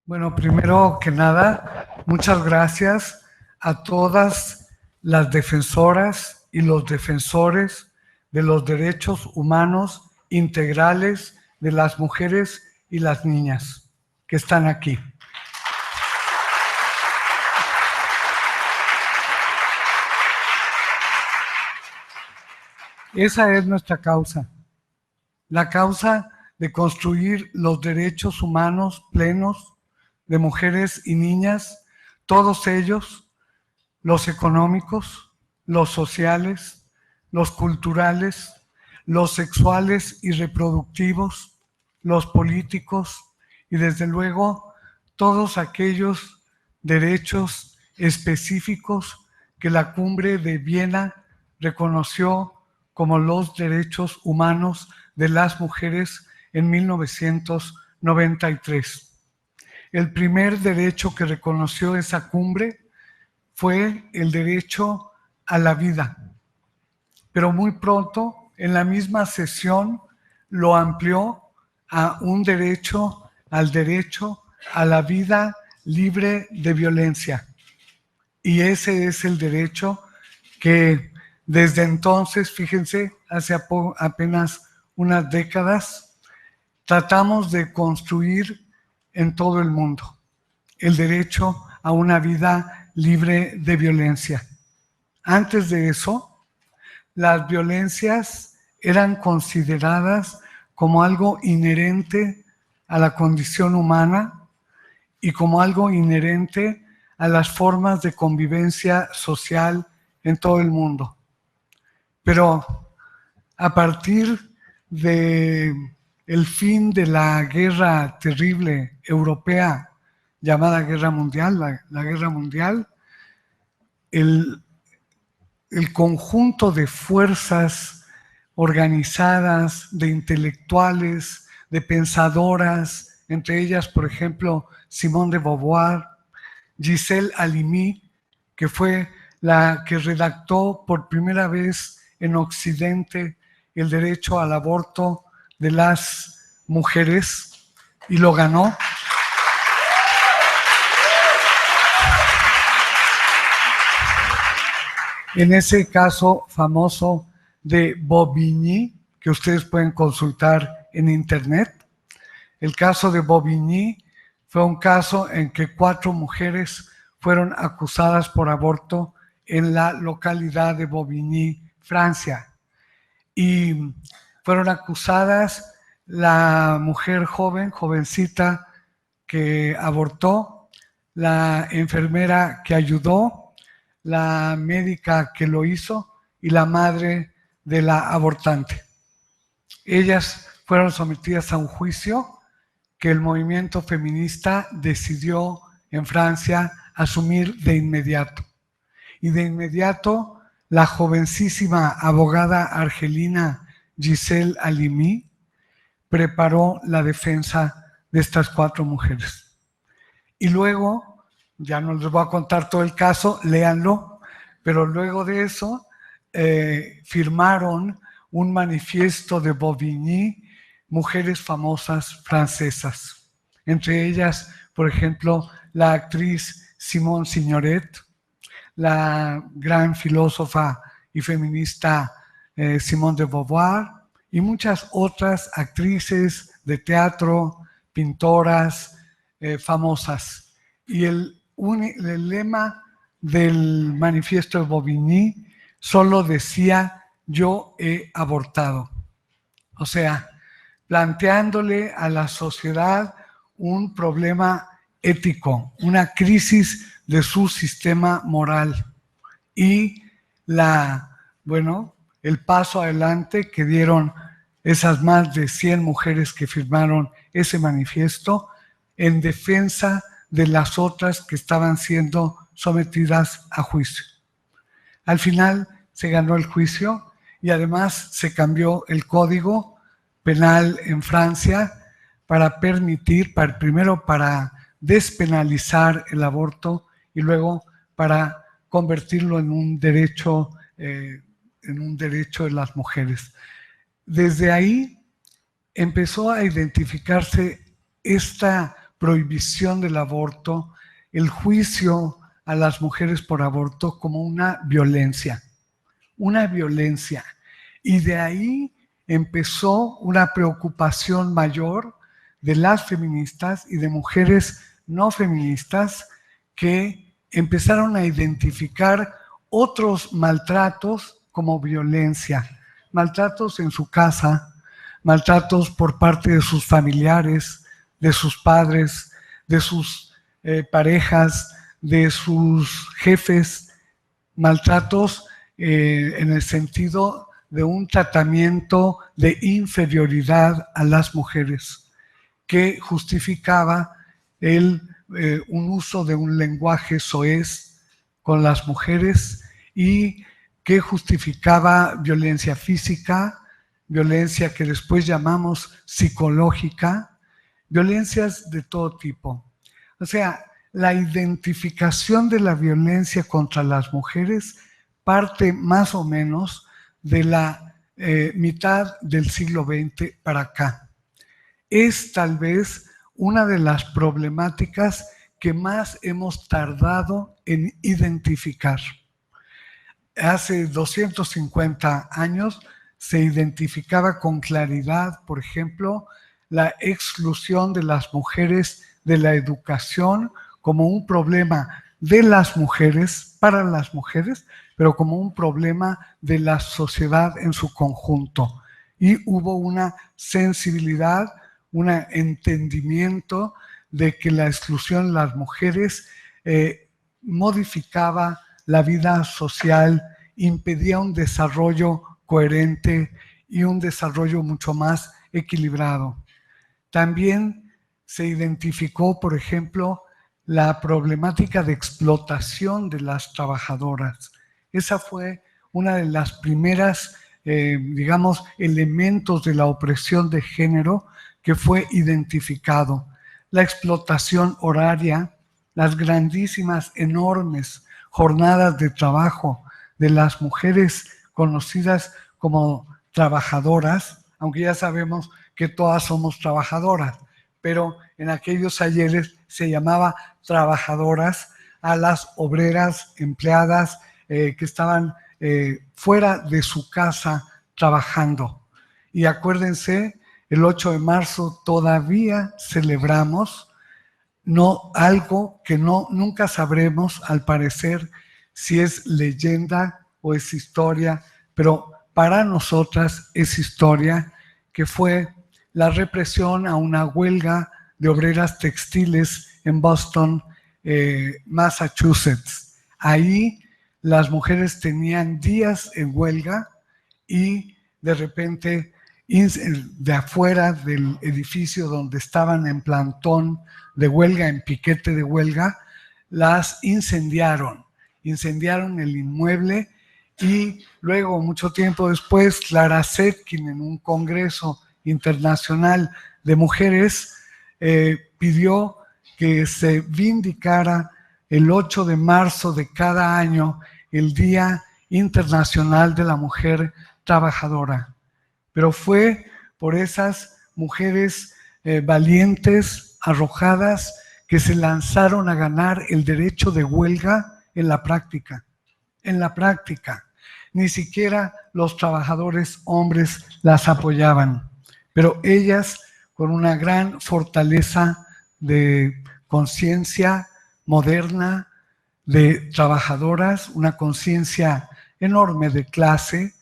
Bueno, primero que nada, muchas gracias a todas las defensoras y los defensores de los derechos humanos integrales de las mujeres y las niñas que están aquí. Esa es nuestra causa, la causa de construir los derechos humanos plenos de mujeres y niñas, todos ellos, los económicos, los sociales, los culturales, los sexuales y reproductivos, los políticos y desde luego todos aquellos derechos específicos que la Cumbre de Viena reconoció como los derechos humanos de las mujeres en 1993. El primer derecho que reconoció esa cumbre fue el derecho a la vida, pero muy pronto, en la misma sesión, lo amplió a un derecho, al derecho a la vida libre de violencia. Y ese es el derecho que desde entonces, fíjense, hace apenas unas décadas, tratamos de construir en todo el mundo, el derecho a una vida libre de violencia. Antes de eso, las violencias eran consideradas como algo inherente a la condición humana y como algo inherente a las formas de convivencia social en todo el mundo. Pero a partir de el fin de la guerra terrible europea llamada Guerra Mundial, la Guerra Mundial, el conjunto de fuerzas organizadas, de intelectuales, de pensadoras, entre ellas, por ejemplo, Simone de Beauvoir, Gisèle Halimi, que fue la que redactó por primera vez en Occidente el derecho al aborto de las mujeres y lo ganó. En ese caso famoso de Bobigny, que ustedes pueden consultar en internet, el caso de Bobigny fue un caso en que 4 mujeres fueron acusadas por aborto en la localidad de Bobigny, Francia. Y fueron acusadas la mujer jovencita que abortó, la enfermera que ayudó, la médica que lo hizo y la madre de la abortante. Ellas fueron sometidas a un juicio que el movimiento feminista decidió en Francia asumir de inmediato. Y de inmediato la jovencísima abogada argelina Gisèle Halimi preparó la defensa de estas 4 mujeres. Y luego, ya no les voy a contar todo el caso, léanlo, pero luego de eso firmaron un manifiesto de Bobigny, mujeres famosas francesas. Entre ellas, por ejemplo, la actriz Simone Signoret, la gran filósofa y feminista Simone de Beauvoir y muchas otras actrices de teatro, pintoras famosas. Y el lema del manifiesto de Bobigny solo decía: yo he abortado. O sea, planteándole a la sociedad un problema ético, una crisis de su sistema moral y el paso adelante que dieron esas más de 100 mujeres que firmaron ese manifiesto en defensa de las otras que estaban siendo sometidas a juicio. Al final se ganó el juicio y además se cambió el código penal en Francia para permitir, primero para despenalizar el aborto y luego para convertirlo en un derecho de las mujeres. Desde ahí empezó a identificarse esta prohibición del aborto, el juicio a las mujeres por aborto como una violencia. Y de ahí empezó una preocupación mayor de las feministas y de mujeres no feministas que empezaron a identificar otros maltratos como violencia, maltratos en su casa, maltratos por parte de sus familiares, de sus padres, de sus parejas, de sus jefes, maltratos en el sentido de un tratamiento de inferioridad a las mujeres que justificaba un uso de un lenguaje soez con las mujeres y que justificaba violencia física, violencia que después llamamos psicológica, violencias de todo tipo. O sea, la identificación de la violencia contra las mujeres parte más o menos de la mitad del siglo XX para acá. Es tal vez una de las problemáticas que más hemos tardado en identificar. Hace 250 años se identificaba con claridad, por ejemplo, la exclusión de las mujeres de la educación como un problema de las mujeres, para las mujeres, pero como un problema de la sociedad en su conjunto. Y hubo una sensibilidad, un entendimiento de que la exclusión de las mujeres modificaba la vida social, impedía un desarrollo coherente y un desarrollo mucho más equilibrado. También se identificó, por ejemplo, la problemática de explotación de las trabajadoras. Esa fue una de las primeras, digamos, elementos de la opresión de género que fue identificado. La explotación horaria, las grandísimas, enormes jornadas de trabajo de las mujeres conocidas como trabajadoras, aunque ya sabemos que todas somos trabajadoras, pero en aquellos ayeres se llamaba trabajadoras a las obreras empleadas que estaban fuera de su casa trabajando. Y acuérdense, el 8 de marzo todavía celebramos algo que nunca sabremos, al parecer, si es leyenda o es historia, pero para nosotras es historia, que fue la represión a una huelga de obreras textiles en Boston, Massachusetts. Ahí las mujeres tenían días en huelga y de repente de afuera del edificio donde estaban en plantón de huelga, en piquete de huelga, las incendiaron el inmueble y luego, mucho tiempo después, Clara Zetkin, en un congreso internacional de mujeres, pidió que se vindicara el 8 de marzo de cada año el Día Internacional de la Mujer Trabajadora. Pero fue por esas mujeres valientes, arrojadas, que se lanzaron a ganar el derecho de huelga en la práctica. En la práctica. Ni siquiera los trabajadores hombres las apoyaban. Pero ellas, con una gran fortaleza de conciencia moderna, de trabajadoras, una conciencia enorme de clase,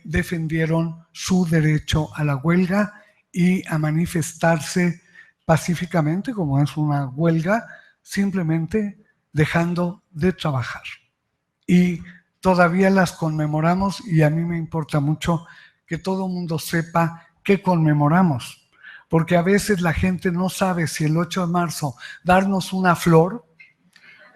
defendieron su derecho a la huelga y a manifestarse pacíficamente, como es una huelga, simplemente dejando de trabajar. Y todavía las conmemoramos, y a mí me importa mucho que todo el mundo sepa qué conmemoramos, porque a veces la gente no sabe si el 8 de marzo darnos una flor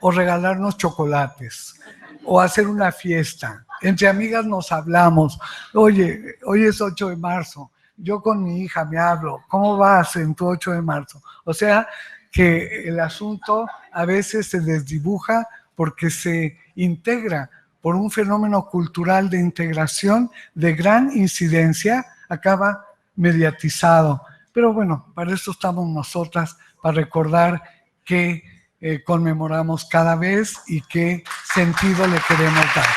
o regalarnos chocolates o hacer una fiesta. Entre amigas nos hablamos, oye, hoy es 8 de marzo, yo con mi hija me hablo, ¿cómo vas en tu 8 de marzo? O sea, que el asunto a veces se desdibuja porque se integra por un fenómeno cultural de integración de gran incidencia, acaba mediatizado. Pero bueno, para eso estamos nosotras, para recordar que conmemoramos cada vez y qué sentido le queremos dar.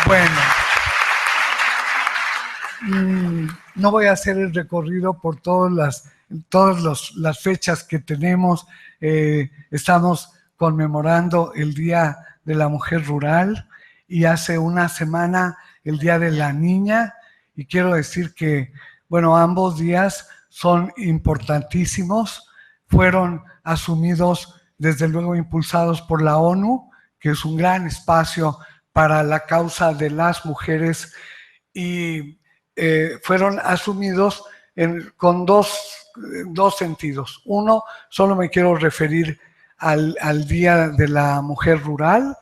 Bueno, no voy a hacer el recorrido por todas las fechas que tenemos. Estamos conmemorando el Día de la Mujer Rural y hace una semana el Día de la Niña, y quiero decir que, bueno, ambos días son importantísimos, fueron asumidos, desde luego impulsados por la ONU, que es un gran espacio para la causa de las mujeres, y fueron asumidos con dos sentidos. Uno, solo me quiero referir al Día de la Mujer Rural,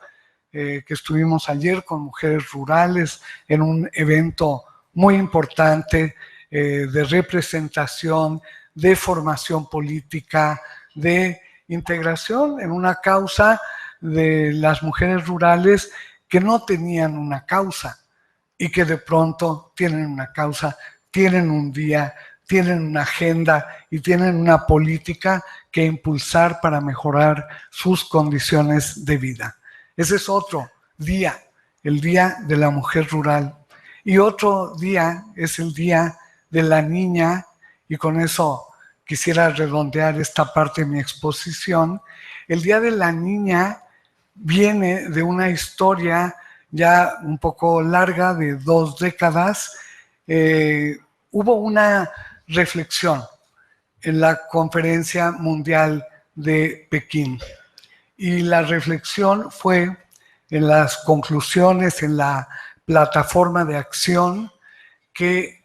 que estuvimos ayer con mujeres rurales en un evento muy importante de representación, de formación política, de integración en una causa de las mujeres rurales que no tenían una causa y que de pronto tienen una causa, tienen un día, tienen una agenda y tienen una política que impulsar para mejorar sus condiciones de vida. Ese es otro día, el Día de la Mujer Rural. Y otro día es el Día de la Niña, y con eso quisiera redondear esta parte de mi exposición. El Día de la Niña viene de una historia ya un poco larga, de 2 décadas. Hubo una reflexión en la Conferencia Mundial de Pekín, y la reflexión fue en las conclusiones, en la plataforma de acción, que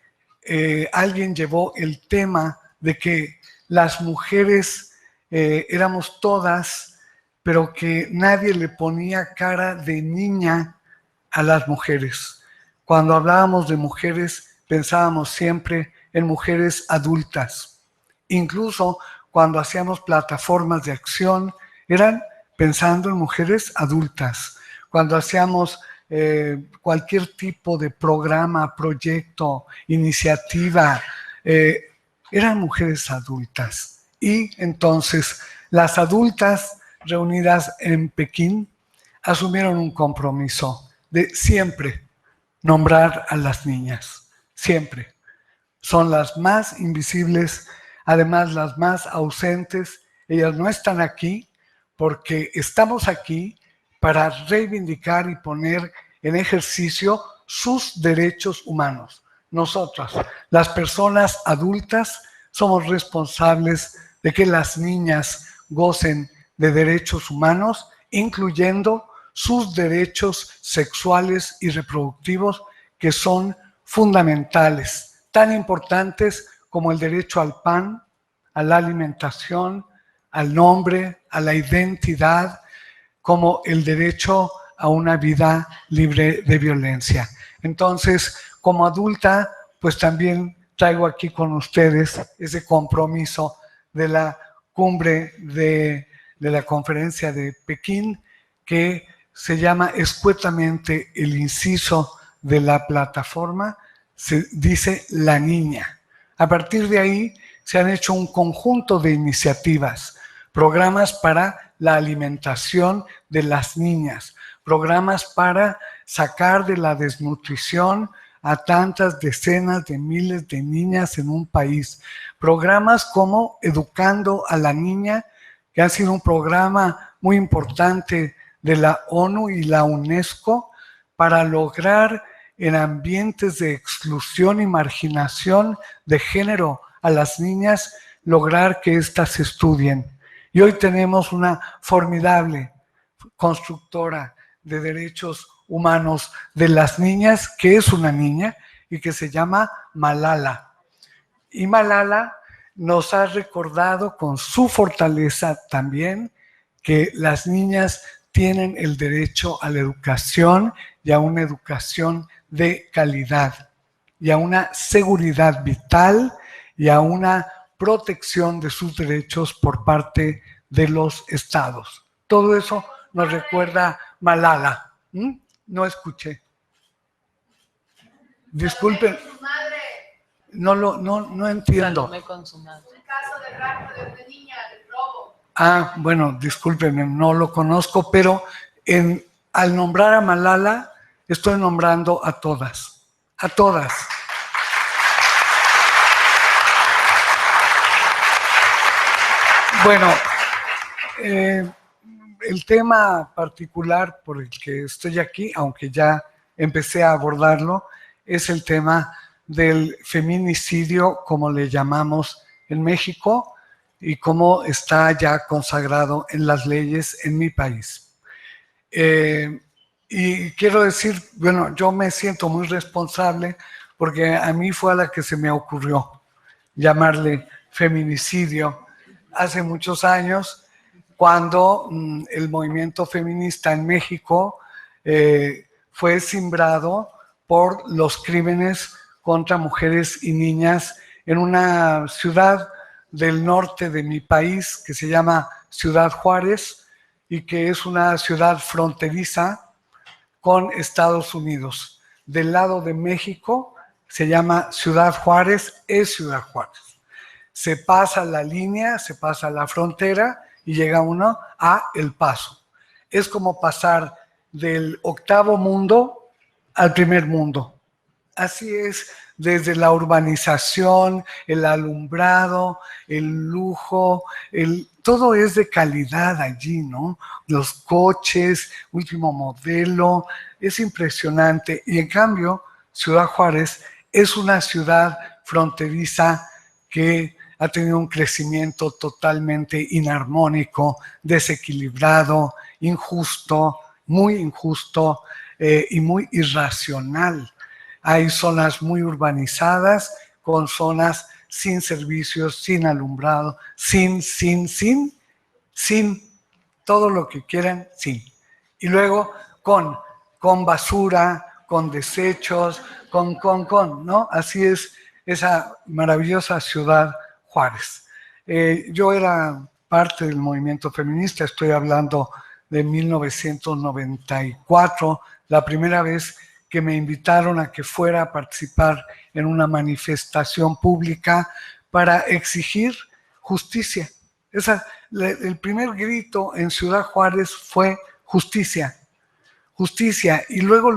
alguien llevó el tema de que las mujeres éramos todas, pero que nadie le ponía cara de niña a las mujeres. Cuando hablábamos de mujeres, pensábamos siempre en mujeres adultas. Incluso cuando hacíamos plataformas de acción, eran pensando en mujeres adultas. Cuando hacíamos cualquier tipo de programa, proyecto, iniciativa, eran mujeres adultas. Y entonces las adultas reunidas en Pekín asumieron un compromiso de siempre nombrar a las niñas, siempre. Son las más invisibles, además las más ausentes. Ellas no están aquí porque estamos aquí para reivindicar y poner en ejercicio sus derechos humanos. Nosotras, las personas adultas, somos responsables de que las niñas gocen de derechos humanos, incluyendo sus derechos sexuales y reproductivos, que son fundamentales, tan importantes como el derecho al pan, a la alimentación, al nombre, a la identidad, como el derecho a una vida libre de violencia. Entonces, como adulta, pues también traigo aquí con ustedes ese compromiso de la cumbre de la conferencia de Pekín, que se llama escuetamente el inciso de la plataforma, se dice la niña. A partir de ahí se han hecho un conjunto de iniciativas, programas para la alimentación de las niñas, programas para sacar de la desnutrición a tantas decenas de miles de niñas en un país, programas como Educando a la Niña, que ha sido un programa muy importante de la ONU y la UNESCO para lograr en ambientes de exclusión y marginación de género a las niñas, lograr que éstas estudien. Y hoy tenemos una formidable constructora de derechos humanos de las niñas, que es una niña y que se llama Malala. Y Malala nos ha recordado con su fortaleza también que las niñas tienen el derecho a la educación, y a una educación de calidad, y a una seguridad vital, y a una protección de sus derechos por parte de los estados. Todo eso nos recuerda Malala. No escuché. Disculpen. No entiendo. Con su madre. Ah, bueno, discúlpenme, no lo conozco, pero al nombrar a Malala, estoy nombrando a todas, a todas. Bueno, el tema particular por el que estoy aquí, aunque ya empecé a abordarlo, es el tema del feminicidio, como le llamamos en México, y cómo está ya consagrado en las leyes en mi país. Y quiero decir, bueno, yo me siento muy responsable porque a mí fue a la que se me ocurrió llamarle feminicidio hace muchos años, cuando el movimiento feminista en México fue cimbrado por los crímenes contra mujeres y niñas en una ciudad del norte de mi país que se llama Ciudad Juárez y que es una ciudad fronteriza con Estados Unidos. Del lado de México se llama Ciudad Juárez, es Ciudad Juárez. Se pasa la línea, se pasa la frontera y llega uno a El Paso. Es como pasar del octavo mundo al primer mundo. Así es, desde la urbanización, el alumbrado, el lujo, todo es de calidad allí, ¿no? Los coches, último modelo, es impresionante. Y en cambio, Ciudad Juárez es una ciudad fronteriza que ha tenido un crecimiento totalmente inarmónico, desequilibrado, injusto, muy injusto y muy irracional. Hay zonas muy urbanizadas con zonas sin servicios, sin alumbrado, sin, todo lo que quieran, sin. Y luego con basura, con desechos, ¿no? Así es esa maravillosa ciudad Juárez. Yo era parte del movimiento feminista, estoy hablando de 1994, la primera vez que me invitaron a que fuera a participar en una manifestación pública para exigir justicia. El primer grito en Ciudad Juárez fue justicia, justicia. Y luego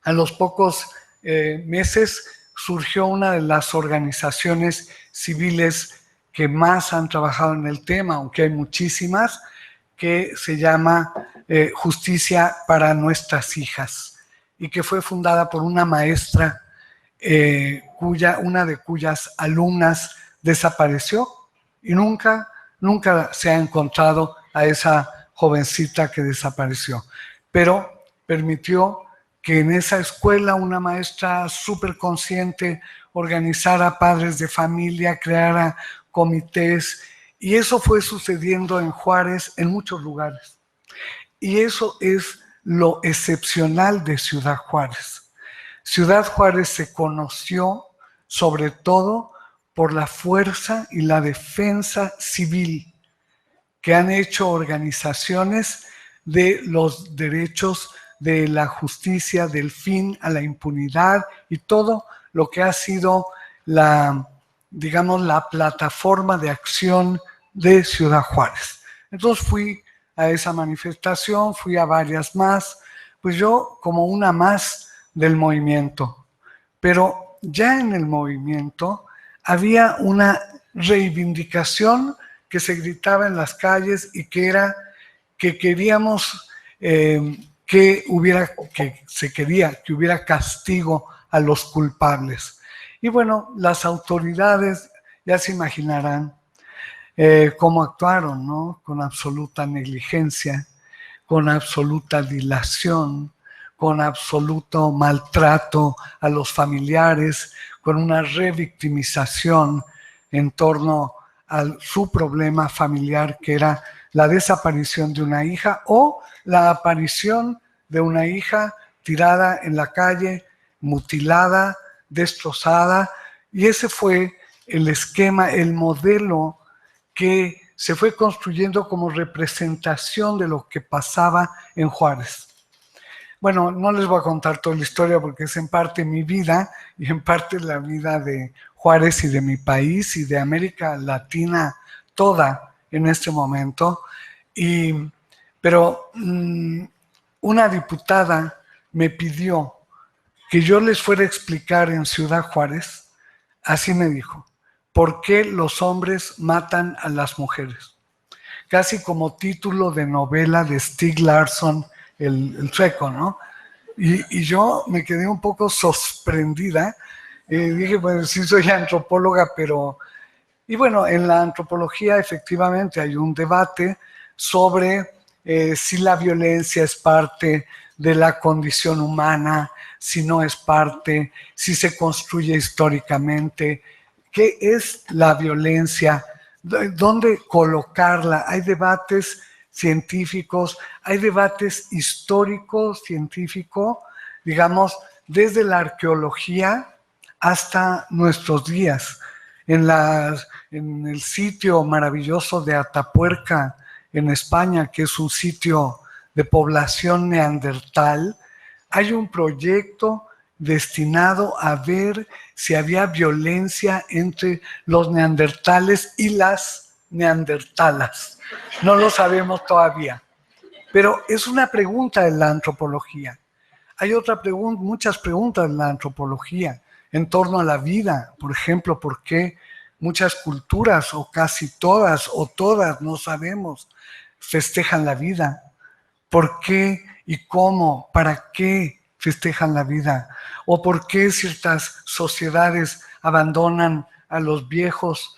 a los pocos meses surgió una de las organizaciones civiles que más han trabajado en el tema, aunque hay muchísimas, que se llama Justicia para Nuestras Hijas, y que fue fundada por una maestra una de cuyas alumnas desapareció y nunca se ha encontrado a esa jovencita que desapareció. Pero permitió que en esa escuela una maestra súper consciente organizara padres de familia, creara comités, y eso fue sucediendo en Juárez en muchos lugares. Y eso es lo excepcional de Ciudad Juárez. Ciudad Juárez se conoció sobre todo por la fuerza y la defensa civil que han hecho organizaciones de los derechos, de la justicia, del fin a la impunidad y todo lo que ha sido digamos, la plataforma de acción de Ciudad Juárez. Entonces fui a esa manifestación, fui a varias más, pues yo como una más del movimiento. Pero ya en el movimiento había una reivindicación que se gritaba en las calles y que era que queríamos se quería que hubiera castigo a los culpables. Y bueno, las autoridades ya se imaginarán cómo actuaron, ¿no? Con absoluta negligencia, con absoluta dilación, con absoluto maltrato a los familiares, con una revictimización en torno a su problema familiar, que era la desaparición de una hija o la aparición de una hija tirada en la calle, mutilada, destrozada. Y ese fue el esquema, el modelo que se fue construyendo como representación de lo que pasaba en Juárez. bueno, no les voy a contar toda la historia porque es en parte mi vida y en parte la vida de Juárez y de mi país y de América Latina toda en este momento. Pero una diputada me pidió que yo les fuera a explicar en Ciudad Juárez, así me dijo, ¿por qué los hombres matan a las mujeres? Casi como título de novela de Stieg Larsson, el sueco, ¿no? Y yo me quedé un poco sorprendida. Dije, pues sí soy antropóloga, pero... Y bueno, en la antropología efectivamente hay un debate sobre si la violencia es parte de la condición humana, si no es parte, si se construye históricamente, qué es la violencia, dónde colocarla. Hay debates científicos, hay debates históricos, científicos, digamos, desde la arqueología hasta nuestros días. En el sitio maravilloso de Atapuerca, en España, que es un sitio de población neandertal, hay un proyecto destinado a ver si había violencia entre los neandertales y las neandertalas. No lo sabemos todavía, pero es una pregunta en la antropología. Hay muchas preguntas en la antropología en torno a la vida. Por ejemplo, ¿por qué muchas culturas, o casi todas, o todas, no sabemos, festejan la vida? ¿Por qué y cómo? ¿Para qué festejan la vida? ¿O por qué ciertas sociedades abandonan a los viejos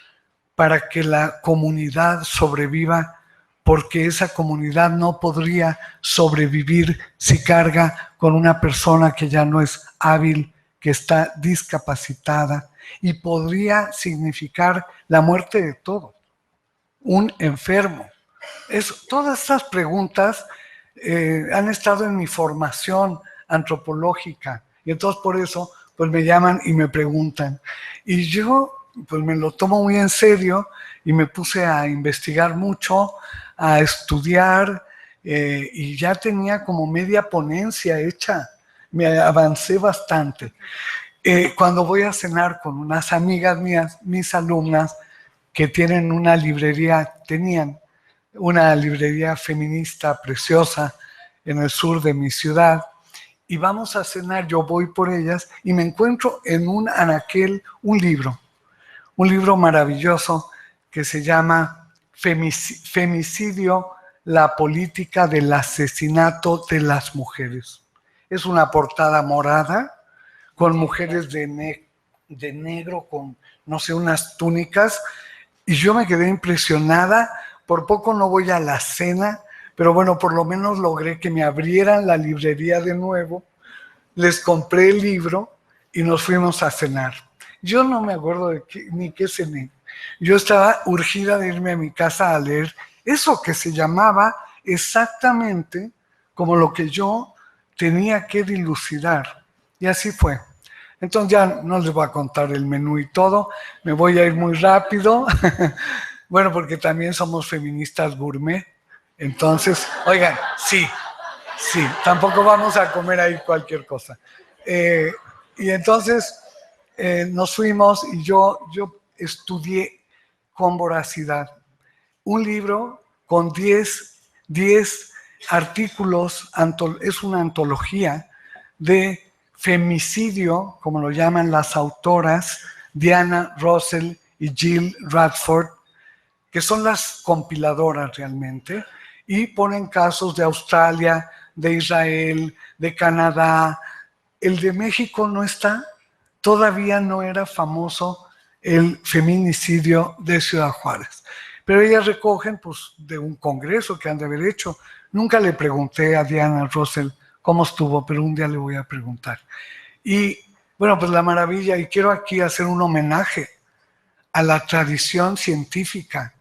para que la comunidad sobreviva? Porque esa comunidad no podría sobrevivir si carga con una persona que ya no es hábil, que está discapacitada, y podría significar la muerte de todos, un enfermo. Todas estas preguntas han estado en mi formación antropológica, y entonces por eso pues me llaman y me preguntan. Y yo pues me lo tomo muy en serio y me puse a investigar mucho, a estudiar, y ya tenía como media ponencia hecha, me avancé bastante. Cuando voy a cenar con unas amigas mías, mis alumnas, que tenían una librería feminista preciosa en el sur de mi ciudad, y vamos a cenar, yo voy por ellas y me encuentro en un anaquel un libro maravilloso que se llama Femicidio, la política del asesinato de las mujeres. Es una portada morada con mujeres de negro, con, no sé, unas túnicas, y yo me quedé impresionada. Por poco no voy a la cena, pero bueno, por lo menos logré que me abrieran la librería de nuevo, les compré el libro y nos fuimos a cenar. Yo no me acuerdo ni qué cené. Yo estaba urgida de irme a mi casa a leer eso que se llamaba exactamente como lo que yo tenía que dilucidar. Y así fue. Entonces ya no les voy a contar el menú y todo, me voy a ir muy rápido. Bueno, porque también somos feministas gourmet. Entonces, oigan, sí, tampoco vamos a comer ahí cualquier cosa. Y entonces nos fuimos y yo estudié con voracidad un libro con 10 artículos, es una antología de femicidio, como lo llaman las autoras Diana Russell y Jill Radford, que son las compiladoras realmente, y ponen casos de Australia, de Israel, de Canadá. El de México no está, todavía no era famoso el feminicidio de Ciudad Juárez. Pero ellas recogen pues, de un congreso que han de haber hecho. Nunca le pregunté a Diana Russell cómo estuvo, pero un día le voy a preguntar. Y bueno, pues la maravilla, y quiero aquí hacer un homenaje a la tradición científica,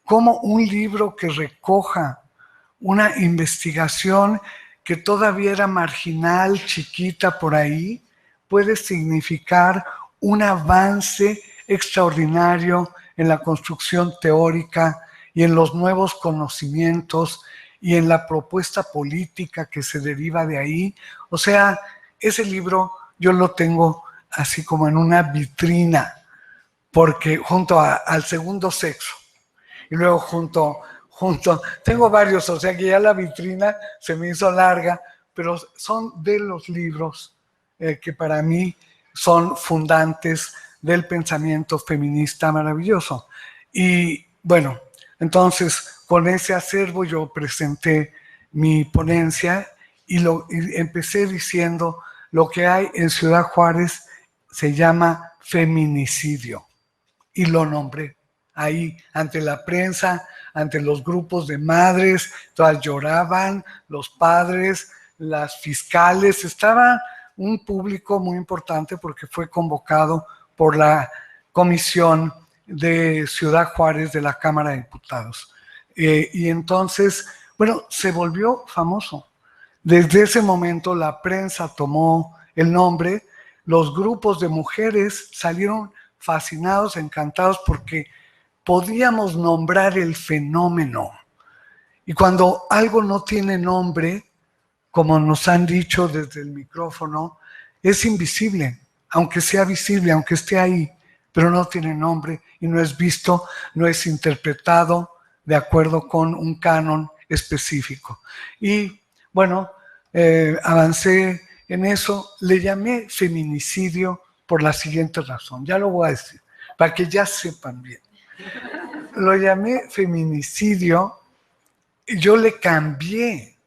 como un libro que recoja una investigación que todavía era marginal, chiquita por ahí, puede significar un avance extraordinario en la construcción teórica y en los nuevos conocimientos y en la propuesta política que se deriva de ahí. O sea, ese libro yo lo tengo así como en una vitrina, porque junto al segundo sexo, y luego junto, tengo varios, o sea que ya la vitrina se me hizo larga, pero son de los libros que para mí son fundantes del pensamiento feminista maravilloso. Y bueno, entonces con ese acervo yo presenté mi ponencia y empecé diciendo: lo que hay en Ciudad Juárez se llama feminicidio. Y lo nombré ahí ante la prensa, ante los grupos de madres, todas lloraban, los padres, las fiscales, estaba un público muy importante porque fue convocado por la Comisión de Ciudad Juárez de la Cámara de Diputados. Y entonces, bueno, se volvió famoso. Desde ese momento la prensa tomó el nombre, los grupos de mujeres salieron fascinados, encantados, porque podíamos nombrar el fenómeno. Y cuando algo no tiene nombre, como nos han dicho desde el micrófono, es invisible, aunque sea visible, aunque esté ahí, pero no tiene nombre y no es visto, no es interpretado de acuerdo con un canon específico. Y bueno, avancé en eso, le llamé feminicidio por la siguiente razón, ya lo voy a decir, para que ya sepan bien. Lo llamé feminicidio y yo le cambié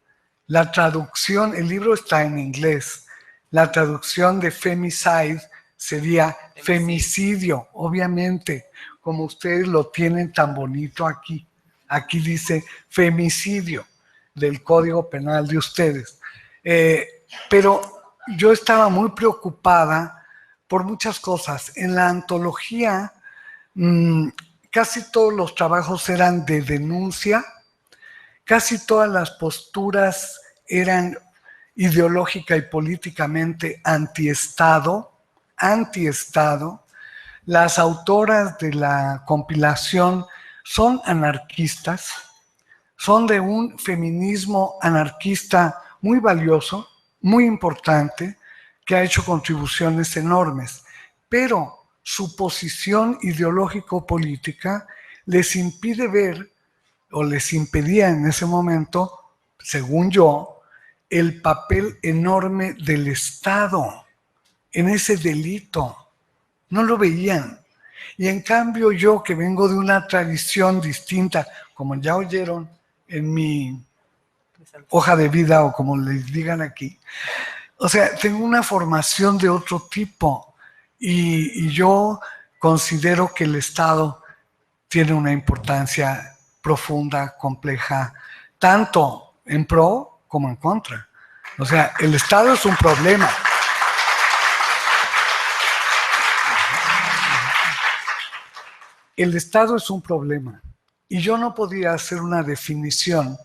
la traducción, el libro está en inglés, la traducción de femicide sería femicidio, obviamente, como ustedes lo tienen tan bonito aquí. Aquí dice femicidio del Código Penal de ustedes. Pero yo estaba muy preocupada por muchas cosas. En la antología, casi todos los trabajos eran de denuncia, casi todas las posturas eran ideológica y políticamente antiestado. Las autoras de la compilación son anarquistas, son de un feminismo anarquista muy valioso, muy importante, que ha hecho contribuciones enormes, pero su posición ideológico-política les impide ver, o les impedía en ese momento, según yo, el papel enorme del Estado en ese delito. No lo veían. Y en cambio yo, que vengo de una tradición distinta, como ya oyeron en mi hoja de vida o como les digan aquí, o sea, tengo una formación de otro tipo y yo considero que el Estado tiene una importancia profunda, compleja, tanto en pro como en contra. O sea, el Estado es un problema. El Estado es un problema y yo no podía hacer una definición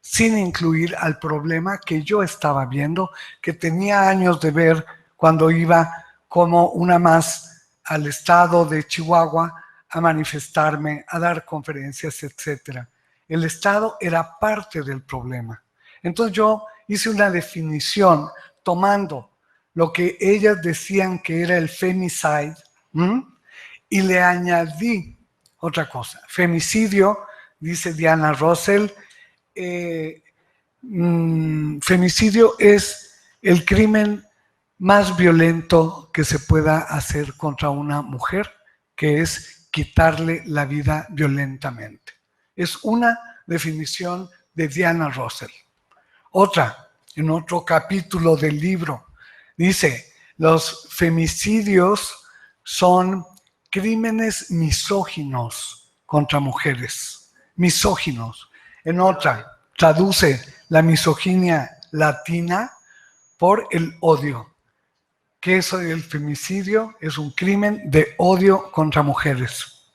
sin incluir al problema que yo estaba viendo, que tenía años de ver cuando iba como una más al estado de Chihuahua a manifestarme, a dar conferencias, etc. El Estado era parte del problema. Entonces yo hice una definición tomando lo que ellas decían que era el femicide, y le añadí otra cosa. Femicidio, dice Diana Russell, femicidio es el crimen más violento que se pueda hacer contra una mujer, que es quitarle la vida violentamente. Es una definición de Diana Russell. Otra, en otro capítulo del libro, dice: los femicidios son crímenes misóginos contra mujeres. Misóginos. En otra, traduce la misoginia latina por el odio. ¿Qué es el femicidio? Es un crimen de odio contra mujeres.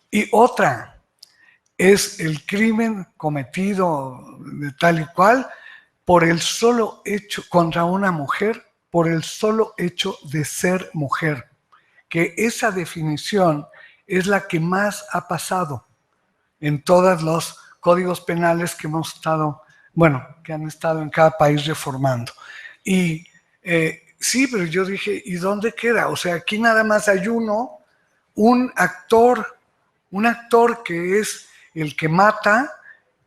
Y otra es el crimen cometido de tal y cual por el solo hecho contra una mujer, por el solo hecho de ser mujer. Que esa definición es la que más ha pasado en todos los códigos penales que hemos estado, bueno, que han estado en cada país reformando. Y sí, pero yo dije, ¿y dónde queda? O sea, aquí nada más hay un actor que es el que mata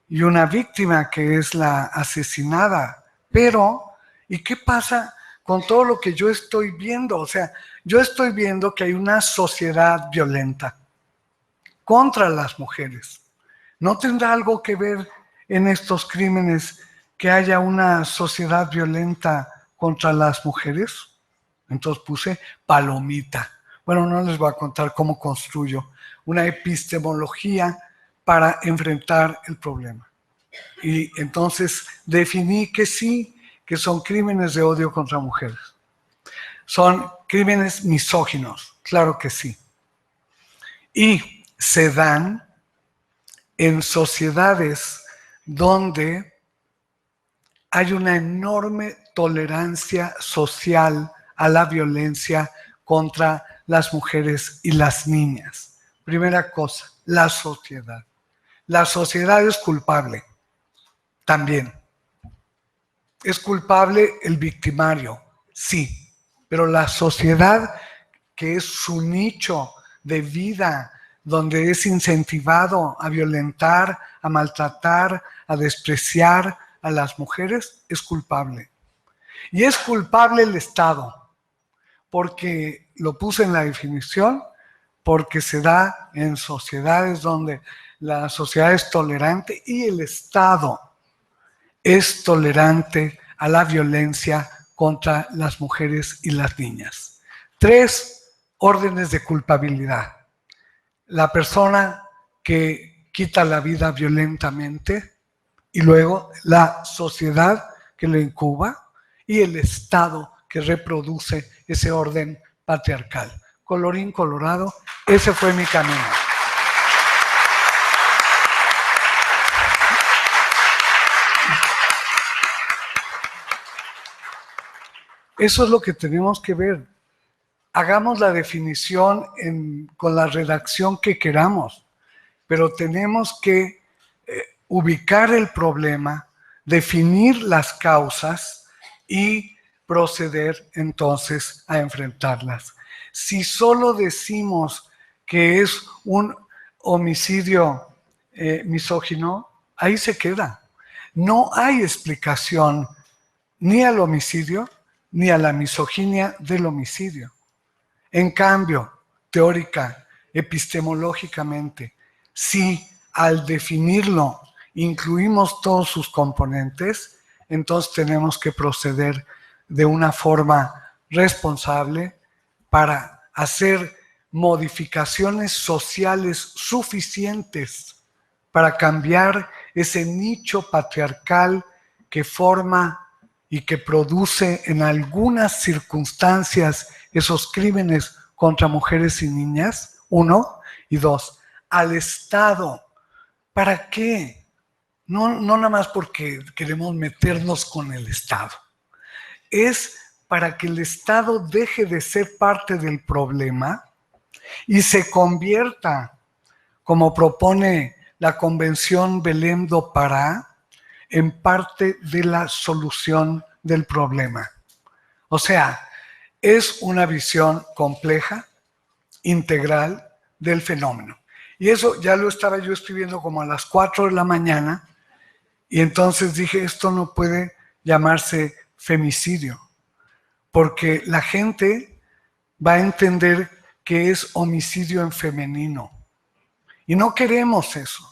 y una víctima que es la asesinada. Pero, ¿y qué pasa con todo lo que yo estoy viendo? O sea, yo estoy viendo que hay una sociedad violenta contra las mujeres. ¿No tendrá algo que ver en estos crímenes que haya una sociedad violenta contra las mujeres? Entonces puse palomita. Bueno, no les voy a contar cómo construyo una epistemología para enfrentar el problema. Y entonces definí que sí, que son crímenes de odio contra mujeres. Son crímenes misóginos, claro que sí. Y se dan en sociedades donde hay una enorme tolerancia social a la violencia contra las mujeres y las niñas. Primera cosa, la sociedad. La sociedad es culpable también. ¿Es culpable el victimario? Sí, pero la sociedad, que es su nicho de vida, donde es incentivado a violentar, a maltratar, a despreciar a las mujeres, es culpable. Y es culpable el Estado, porque lo puse en la definición, porque se da en sociedades donde la sociedad es tolerante y el Estado es tolerante a la violencia contra las mujeres y las niñas. 3 órdenes de culpabilidad. La persona que quita la vida violentamente, y luego la sociedad que lo incuba y el Estado que reproduce ese orden patriarcal. Colorín colorado, ese fue mi camino. Eso es lo que tenemos que ver. Hagamos la definición con la redacción que queramos, pero tenemos que ubicar el problema, definir las causas y proceder entonces a enfrentarlas. Si solo decimos que es un homicidio misógino, ahí se queda. No hay explicación ni al homicidio ni a la misoginia del homicidio. En cambio, teórica, epistemológicamente, si al definirlo incluimos todos sus componentes, entonces tenemos que proceder de una forma responsable para hacer modificaciones sociales suficientes para cambiar ese nicho patriarcal que forma y que produce en algunas circunstancias esos crímenes contra mujeres y niñas, 1, y 2, al Estado. ¿Para qué? No nada más porque queremos meternos con el Estado. Es para que el Estado deje de ser parte del problema y se convierta, como propone la Convención Belém do Pará, en parte de la solución del problema. O sea, es una visión compleja, integral del fenómeno. Y eso ya lo estaba yo escribiendo como a las 4 de la mañana, y entonces dije, esto no puede llamarse femicidio, porque la gente va a entender que es homicidio en femenino. Y no queremos eso.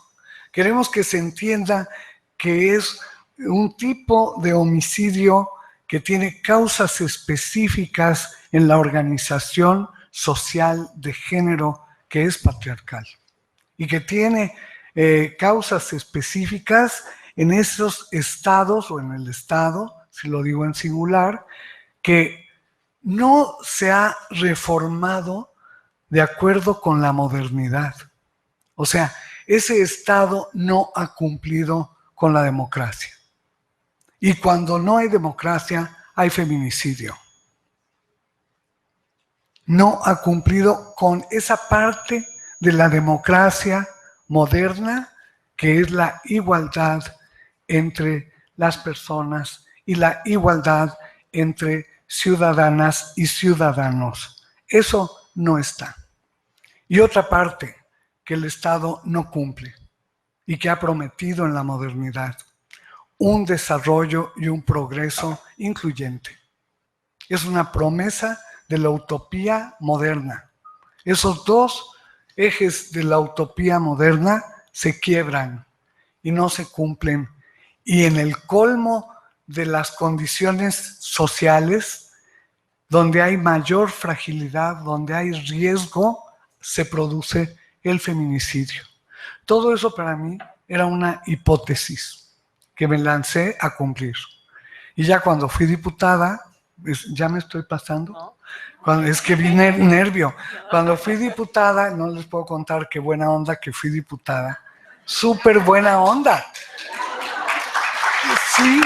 Queremos que se entienda que es un tipo de homicidio que tiene causas específicas en la organización social de género que es patriarcal y que tiene causas específicas en esos estados o en el estado, si lo digo en singular, que no se ha reformado de acuerdo con la modernidad. O sea, ese estado no ha cumplido con la democracia. Y cuando no hay democracia, hay feminicidio. No ha cumplido con esa parte de la democracia moderna que es la igualdad entre las personas y la igualdad entre ciudadanas y ciudadanos. Eso no está. Y otra parte que el Estado no cumple y que ha prometido en la modernidad: un desarrollo y un progreso incluyente. Es una promesa de la utopía moderna. Esos dos ejes de la utopía moderna se quiebran y no se cumplen. Y en el colmo de las condiciones sociales, donde hay mayor fragilidad, donde hay riesgo, se produce el feminicidio. Todo eso para mí era una hipótesis que me lancé a cumplir. Y ya cuando fui diputada, ya me estoy pasando, es que vi nervio. Cuando fui diputada, no les puedo contar qué buena onda que fui diputada. Súper buena onda. Sí.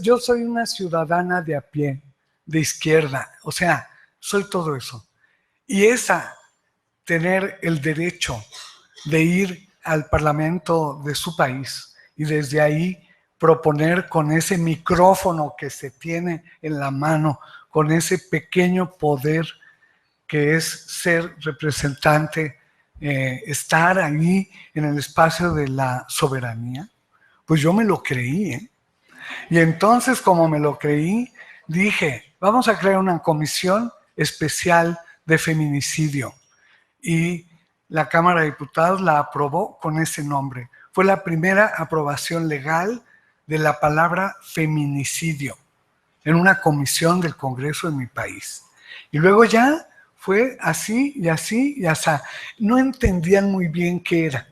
Yo soy una ciudadana de a pie, de izquierda, o sea, soy todo eso. Y tener el derecho de ir al Parlamento de su país y desde ahí proponer con ese micrófono que se tiene en la mano, con ese pequeño poder que es ser representante, estar ahí en el espacio de la soberanía, pues yo me lo creí, ¿eh? Y entonces, como me lo creí, dije, vamos a crear una comisión especial de feminicidio. Y la Cámara de Diputados la aprobó con ese nombre. Fue la primera aprobación legal de la palabra feminicidio en una comisión del Congreso de mi país. Y luego ya fue así y así y así. No entendían muy bien qué era.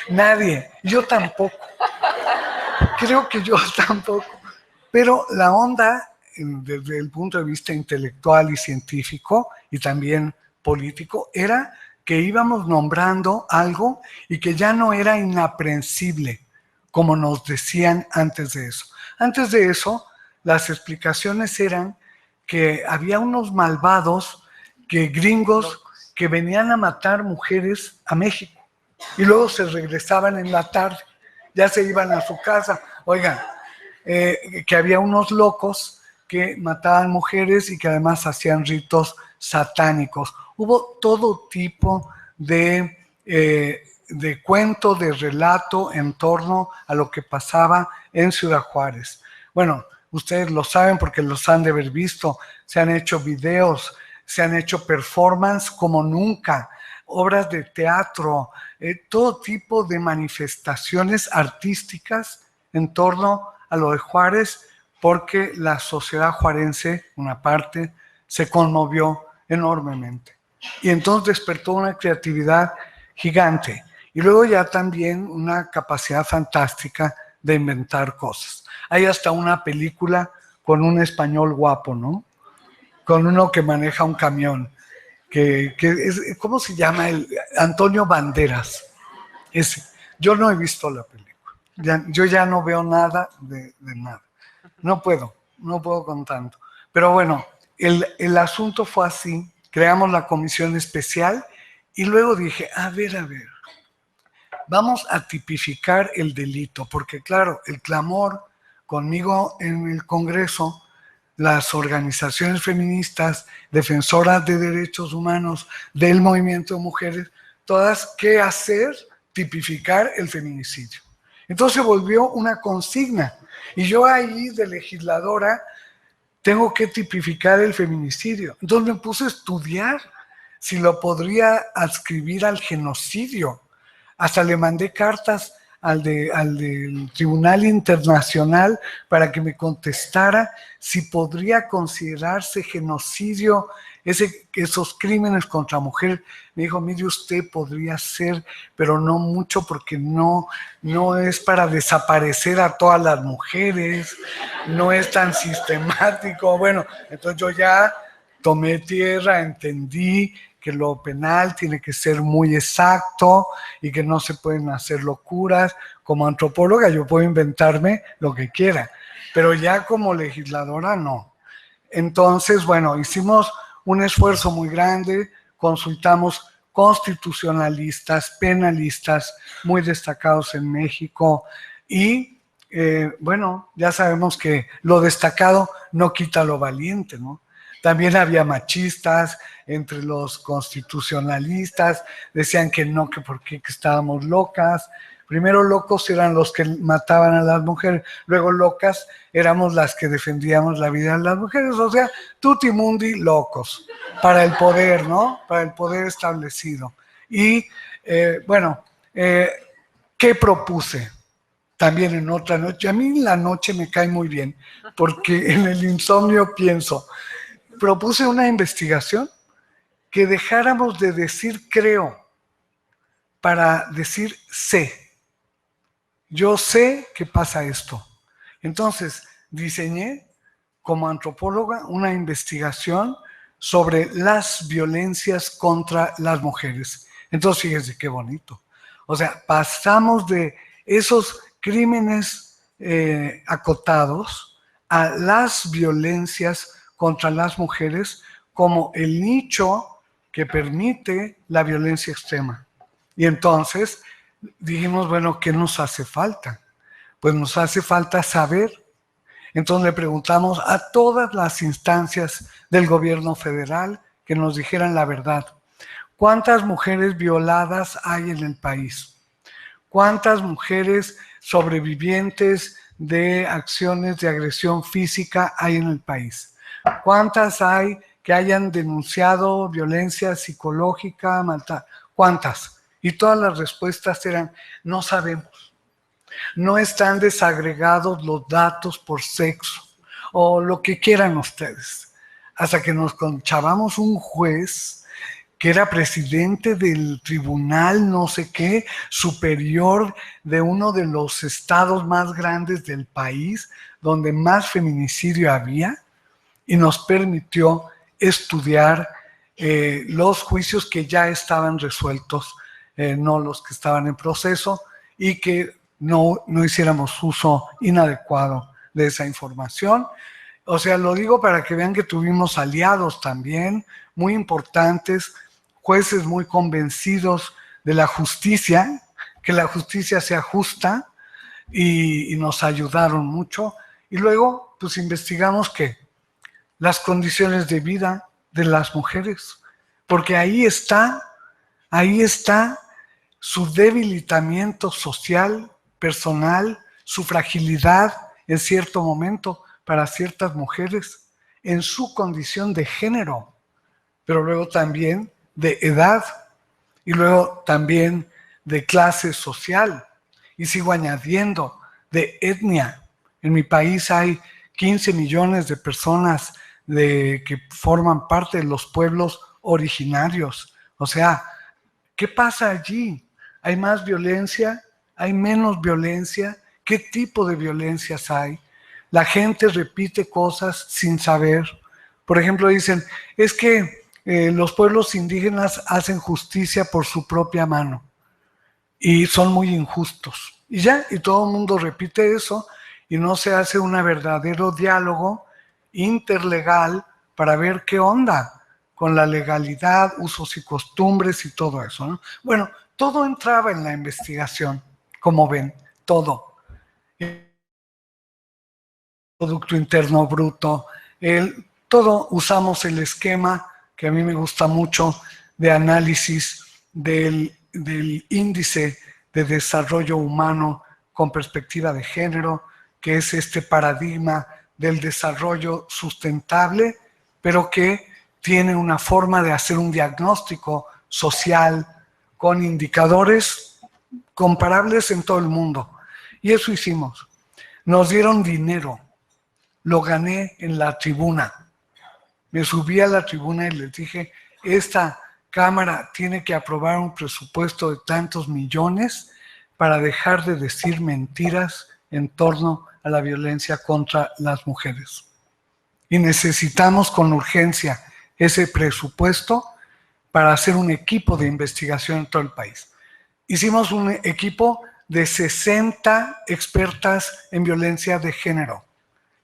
Nadie, yo tampoco. Creo que yo tampoco. Pero la onda, desde el punto de vista intelectual y científico, y también político, era que íbamos nombrando algo y que ya no era inaprehensible, como nos decían antes de eso. Antes de eso, las explicaciones eran que había unos malvados gringos que venían a matar mujeres a México y luego se regresaban en la tarde, ya se iban a su casa. Oigan, que había unos locos que mataban mujeres y que además hacían ritos satánicos. Hubo todo tipo de cuento, de relato en torno a lo que pasaba en Ciudad Juárez. Bueno, ustedes lo saben porque los han de haber visto, se han hecho videos, se han hecho performances como nunca, obras de teatro, todo tipo de manifestaciones artísticas en torno a lo de Juárez, porque la sociedad juarense, una parte, se conmovió enormemente. Y entonces despertó una creatividad gigante. Y luego ya también una capacidad fantástica de inventar cosas. Hay hasta una película con un español guapo, ¿no? Con uno que maneja un camión. Que es, ¿cómo se llama? Antonio Banderas. Ese. Yo no he visto la película. Yo ya no veo nada de nada. No puedo con tanto. Pero bueno, el asunto fue así. Creamos la comisión especial y luego dije, a ver, vamos a tipificar el delito, porque claro, el clamor conmigo en el Congreso, las organizaciones feministas, defensoras de derechos humanos, del movimiento de mujeres, todas, ¿qué hacer? Tipificar el feminicidio. Entonces se volvió una consigna. Y yo ahí, de legisladora, tengo que tipificar el feminicidio. Entonces me puse a estudiar si lo podría adscribir al genocidio. Hasta le mandé cartas al del Tribunal Internacional para que me contestara si podría considerarse genocidio esos crímenes contra mujer. Me dijo, mire, usted podría ser, pero no mucho, porque no es para desaparecer a todas las mujeres, no es tan sistemático. Bueno, entonces yo ya tomé tierra, entendí que lo penal tiene que ser muy exacto y que no se pueden hacer locuras. Como antropóloga yo puedo inventarme lo que quiera, pero ya como legisladora no. Entonces, bueno, hicimos un esfuerzo muy grande, consultamos constitucionalistas, penalistas, muy destacados en México. Y bueno, ya sabemos que lo destacado no quita lo valiente, ¿no? También había machistas entre los constitucionalistas, decían que no, que por qué, que estábamos locas. Primero locos eran los que mataban a las mujeres, luego locas éramos las que defendíamos la vida de las mujeres, o sea, tutti mundi locos, para el poder, ¿no? Para el poder establecido. Y bueno, ¿qué propuse? También en otra noche, a mí la noche me cae muy bien, porque en el insomnio pienso, propuse una investigación que dejáramos de decir creo para decir sé. Yo sé que pasa esto. Entonces, diseñé como antropóloga una investigación sobre las violencias contra las mujeres. Entonces, fíjense qué bonito. O sea, pasamos de esos crímenes acotados a las violencias contra las mujeres como el nicho que permite la violencia extrema. Y entonces dijimos, bueno, ¿qué nos hace falta? Pues nos hace falta saber. Entonces le preguntamos a todas las instancias del gobierno federal que nos dijeran la verdad. ¿Cuántas mujeres violadas hay en el país? ¿Cuántas mujeres sobrevivientes de acciones de agresión física hay en el país? ¿Cuántas hay que hayan denunciado violencia psicológica, maltrato? ¿Cuántas? Y todas las respuestas eran, no sabemos. No están desagregados los datos por sexo o lo que quieran ustedes. Hasta que nos conchavamos un juez que era presidente del tribunal no sé qué, superior de uno de los estados más grandes del país, donde más feminicidio había, y nos permitió estudiar los juicios que ya estaban resueltos, no los que estaban en proceso, y que no hiciéramos uso inadecuado de esa información. O sea, lo digo para que vean que tuvimos aliados también, muy importantes, jueces muy convencidos de la justicia, que la justicia sea justa, y nos ayudaron mucho. Y luego, pues investigamos que las condiciones de vida de las mujeres, porque ahí está su debilitamiento social, personal, su fragilidad en cierto momento para ciertas mujeres, en su condición de género, pero luego también de edad y luego también de clase social. Y sigo añadiendo, de etnia. En mi país hay 15 millones de personas que forman parte de los pueblos originarios. O sea, ¿qué pasa allí? ¿Hay más violencia? ¿Hay menos violencia? ¿Qué tipo de violencias hay? La gente repite cosas sin saber. Por ejemplo, dicen, es que los pueblos indígenas hacen justicia por su propia mano y son muy injustos. Y ya, y todo el mundo repite eso y no se hace un verdadero diálogo interlegal para ver qué onda con la legalidad, usos y costumbres y todo eso, ¿no? Bueno, todo entraba en la investigación, como ven, todo. El Producto Interno Bruto, todo usamos el esquema que a mí me gusta mucho de análisis del índice de desarrollo humano con perspectiva de género, que es este paradigma del desarrollo sustentable, pero que tiene una forma de hacer un diagnóstico social con indicadores comparables en todo el mundo. Y eso hicimos. Nos dieron dinero. Lo gané en la tribuna. Me subí a la tribuna y les dije, esta Cámara tiene que aprobar un presupuesto de tantos millones para dejar de decir mentiras en torno a la violencia contra las mujeres. Y necesitamos con urgencia ese presupuesto para hacer un equipo de investigación en todo el país. Hicimos un equipo de 60 expertas en violencia de género,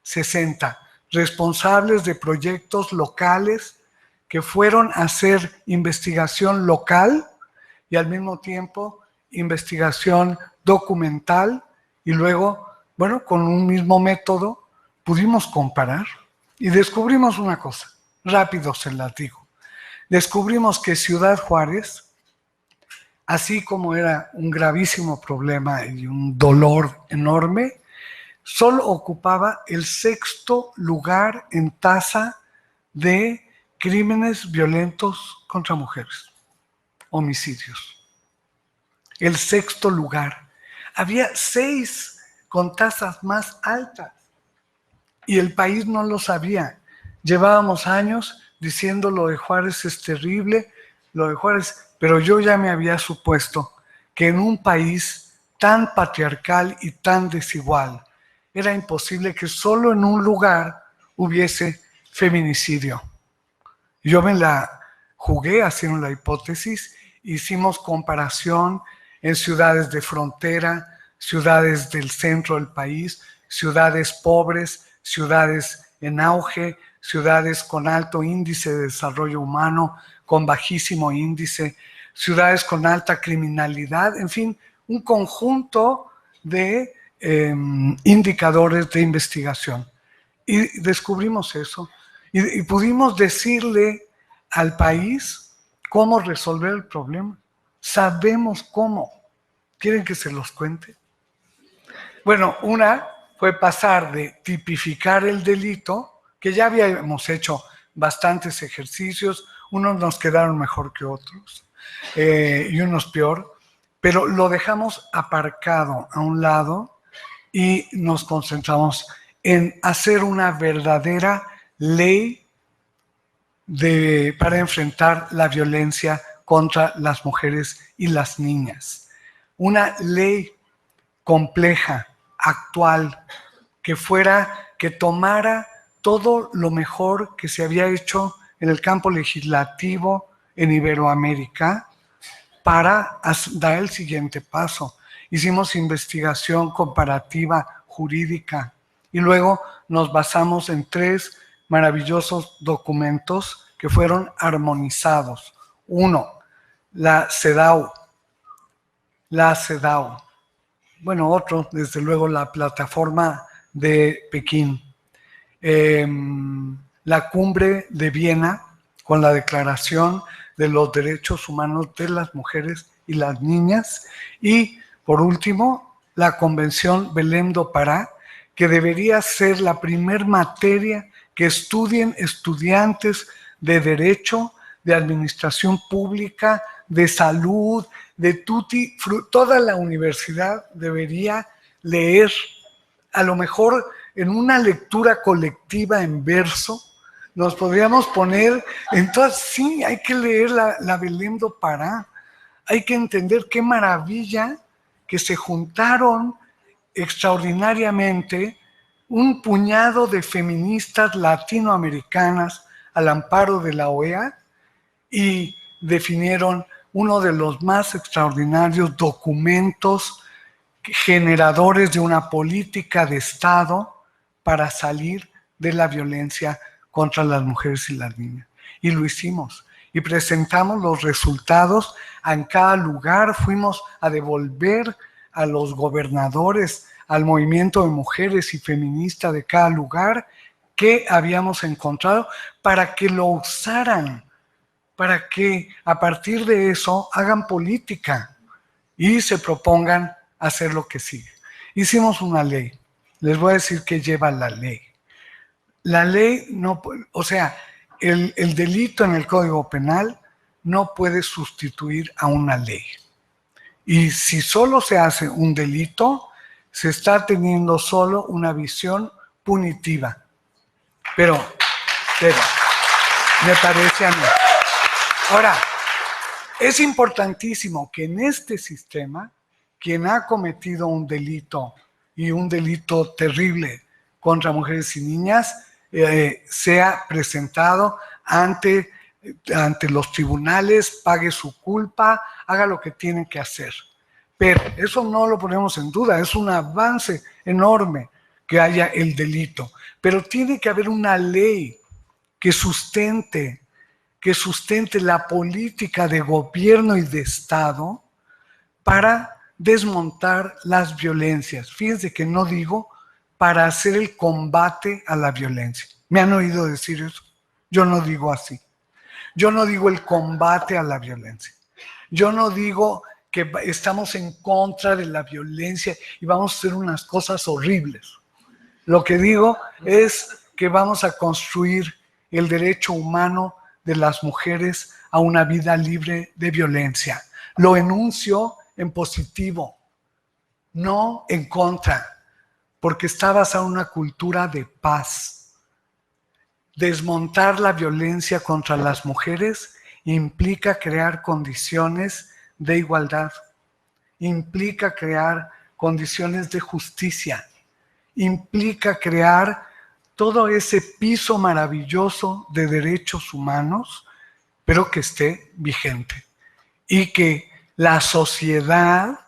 60 responsables de proyectos locales que fueron a hacer investigación local y al mismo tiempo investigación documental, y luego, bueno, con un mismo método pudimos comparar y descubrimos una cosa, rápido se las digo. Descubrimos que Ciudad Juárez, así como era un gravísimo problema y un dolor enorme, solo ocupaba el 6º lugar en tasa de crímenes violentos contra mujeres, homicidios. El 6º lugar. Había 6 con tasas más altas y el país no lo sabía. Llevábamos años diciendo lo de Juárez es terrible, lo de Juárez, pero yo ya me había supuesto que en un país tan patriarcal y tan desigual era imposible que solo en un lugar hubiese feminicidio. Yo me la jugué haciendo la hipótesis, hicimos comparación en ciudades de frontera, ciudades del centro del país, ciudades pobres, ciudades en auge, ciudades con alto índice de desarrollo humano, con bajísimo índice, ciudades con alta criminalidad, en fin, un conjunto de indicadores de investigación. Y descubrimos eso y pudimos decirle al país cómo resolver el problema. Sabemos cómo. ¿Quieren que se los cuente? Bueno, una fue pasar de tipificar el delito, que ya habíamos hecho bastantes ejercicios, unos nos quedaron mejor que otros y unos peor, pero lo dejamos aparcado a un lado y nos concentramos en hacer una verdadera ley para enfrentar la violencia contra las mujeres y las niñas. Una ley compleja, actual, que tomara todo lo mejor que se había hecho en el campo legislativo en Iberoamérica para dar el siguiente paso. Hicimos investigación comparativa jurídica y luego nos basamos en 3 maravillosos documentos que fueron armonizados. Uno, la CEDAW. Bueno, otro, desde luego, la plataforma de Pekín. La cumbre de Viena con la Declaración de los Derechos Humanos de las Mujeres y las Niñas. Y, por último, la Convención Belém do Pará, que debería ser la primer materia que estudien estudiantes de Derecho, de Administración Pública, de Salud, de tutti, toda la universidad debería leer, a lo mejor en una lectura colectiva en verso, nos podríamos poner, entonces sí, hay que leer la Belém do Pará, hay que entender qué maravilla que se juntaron extraordinariamente un puñado de feministas latinoamericanas al amparo de la OEA y definieron uno de los más extraordinarios documentos generadores de una política de Estado para salir de la violencia contra las mujeres y las niñas. Y lo hicimos. Y presentamos los resultados en cada lugar. Fuimos a devolver a los gobernadores, al movimiento de mujeres y feministas de cada lugar que habíamos encontrado para que lo usaran, para que a partir de eso hagan política y se propongan hacer lo que sigue. Hicimos una ley. Les voy a decir qué lleva la ley. La ley no, o sea, el delito en el Código Penal no puede sustituir a una ley. Y si solo se hace un delito, se está teniendo solo una visión punitiva. Pero, me parece a mí. Ahora, es importantísimo que en este sistema, quien ha cometido un delito y un delito terrible contra mujeres y niñas, sea presentado ante los tribunales, pague su culpa, haga lo que tiene que hacer. Pero eso no lo ponemos en duda, es un avance enorme que haya el delito. Pero tiene que haber una ley que sustente que sustente la política de gobierno y de Estado para desmontar las violencias. Fíjense que no digo para hacer el combate a la violencia. ¿Me han oído decir eso? Yo no digo así. Yo no digo el combate a la violencia. Yo no digo que estamos en contra de la violencia y vamos a hacer unas cosas horribles. Lo que digo es que vamos a construir el derecho humano de las mujeres a una vida libre de violencia. Lo enuncio en positivo, no en contra, porque está basado en una cultura de paz. Desmontar la violencia contra las mujeres implica crear condiciones de igualdad, implica crear condiciones de justicia, implica crear todo ese piso maravilloso de derechos humanos, pero que esté vigente. Y que la sociedad,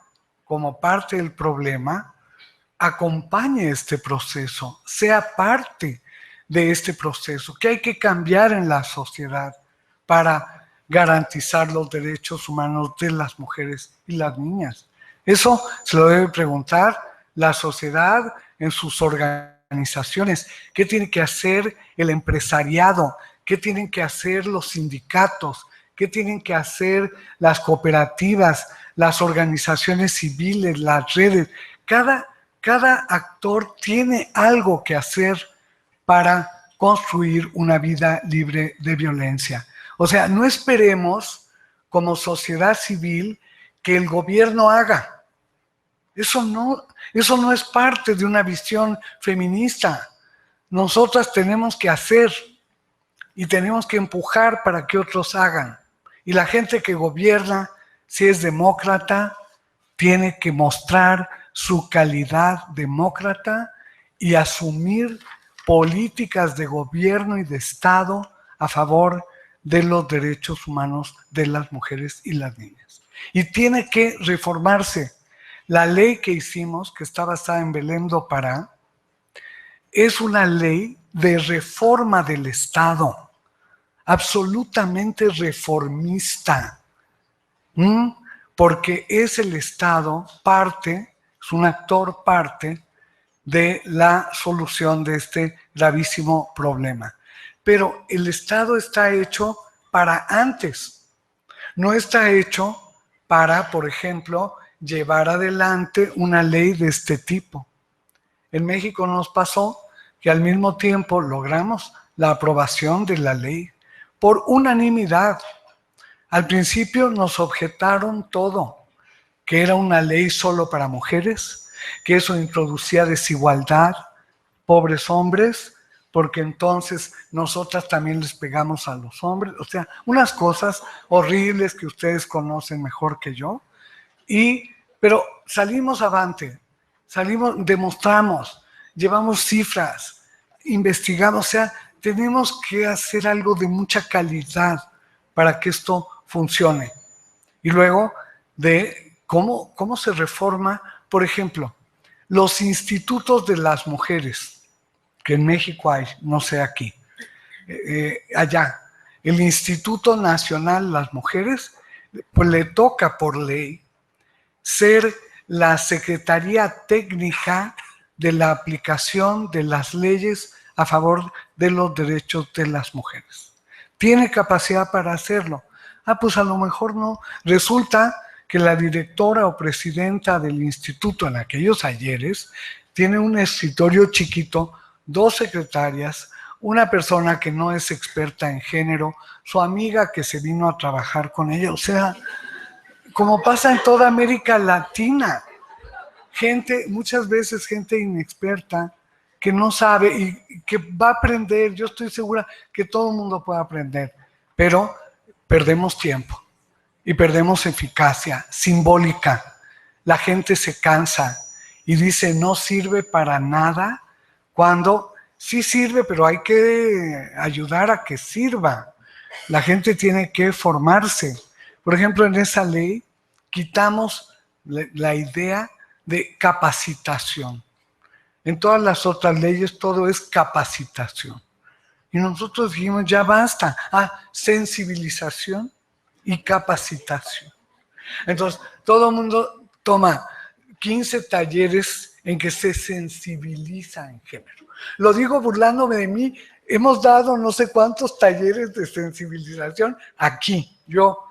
como parte del problema, acompañe este proceso, sea parte de este proceso, que hay que cambiar en la sociedad para garantizar los derechos humanos de las mujeres y las niñas. Eso se lo debe preguntar la sociedad en sus organizaciones. ¿Qué tiene que hacer el empresariado? ¿Qué tienen que hacer los sindicatos? ¿Qué tienen que hacer las cooperativas, las organizaciones civiles, las redes? Cada actor tiene algo que hacer para construir una vida libre de violencia. O sea, no esperemos como sociedad civil que el gobierno haga. Eso no es parte de una visión feminista. Nosotras tenemos que hacer y tenemos que empujar para que otros hagan. Y la gente que gobierna, si es demócrata, tiene que mostrar su calidad demócrata y asumir políticas de gobierno y de Estado a favor de los derechos humanos de las mujeres y las niñas. Y tiene que reformarse. La ley que hicimos, que está basada en Belém do Pará, es una ley de reforma del Estado, absolutamente reformista, porque es el Estado parte, es un actor parte de la solución de este gravísimo problema. Pero el Estado está hecho para antes, no está hecho para, por ejemplo, llevar adelante una ley de este tipo. En México nos pasó que al mismo tiempo logramos la aprobación de la ley por unanimidad. Al principio nos objetaron todo, que era una ley solo para mujeres, que eso introducía desigualdad, pobres hombres, porque entonces nosotras también les pegamos a los hombres, o sea, unas cosas horribles que ustedes conocen mejor que yo, pero salimos avante, demostramos, llevamos cifras, investigamos, o sea, tenemos que hacer algo de mucha calidad para que esto funcione. Y luego de cómo se reforma, por ejemplo, los institutos de las mujeres, que en México hay, no sé aquí, allá, el Instituto Nacional de las Mujeres, pues le toca por ley ser la Secretaría Técnica de la aplicación de las leyes a favor de los derechos de las mujeres. ¿Tiene capacidad para hacerlo? Pues a lo mejor no. Resulta que la directora o presidenta del instituto en aquellos ayeres tiene un escritorio chiquito, 2 secretarias, una persona que no es experta en género, su amiga que se vino a trabajar con ella, o sea, como pasa en toda América Latina, muchas veces gente inexperta que no sabe y que va a aprender. Yo estoy segura que todo el mundo puede aprender, pero perdemos tiempo y perdemos eficacia simbólica. La gente se cansa y dice no sirve para nada, cuando sí sirve, pero hay que ayudar a que sirva. La gente tiene que formarse. Por ejemplo, en esa ley quitamos la idea de capacitación. En todas las otras leyes todo es capacitación. Y nosotros dijimos, ya basta. Sensibilización y capacitación. Entonces, todo el mundo toma 15 talleres en que se sensibiliza en género. Lo digo burlándome de mí. Hemos dado no sé cuántos talleres de sensibilización aquí. Yo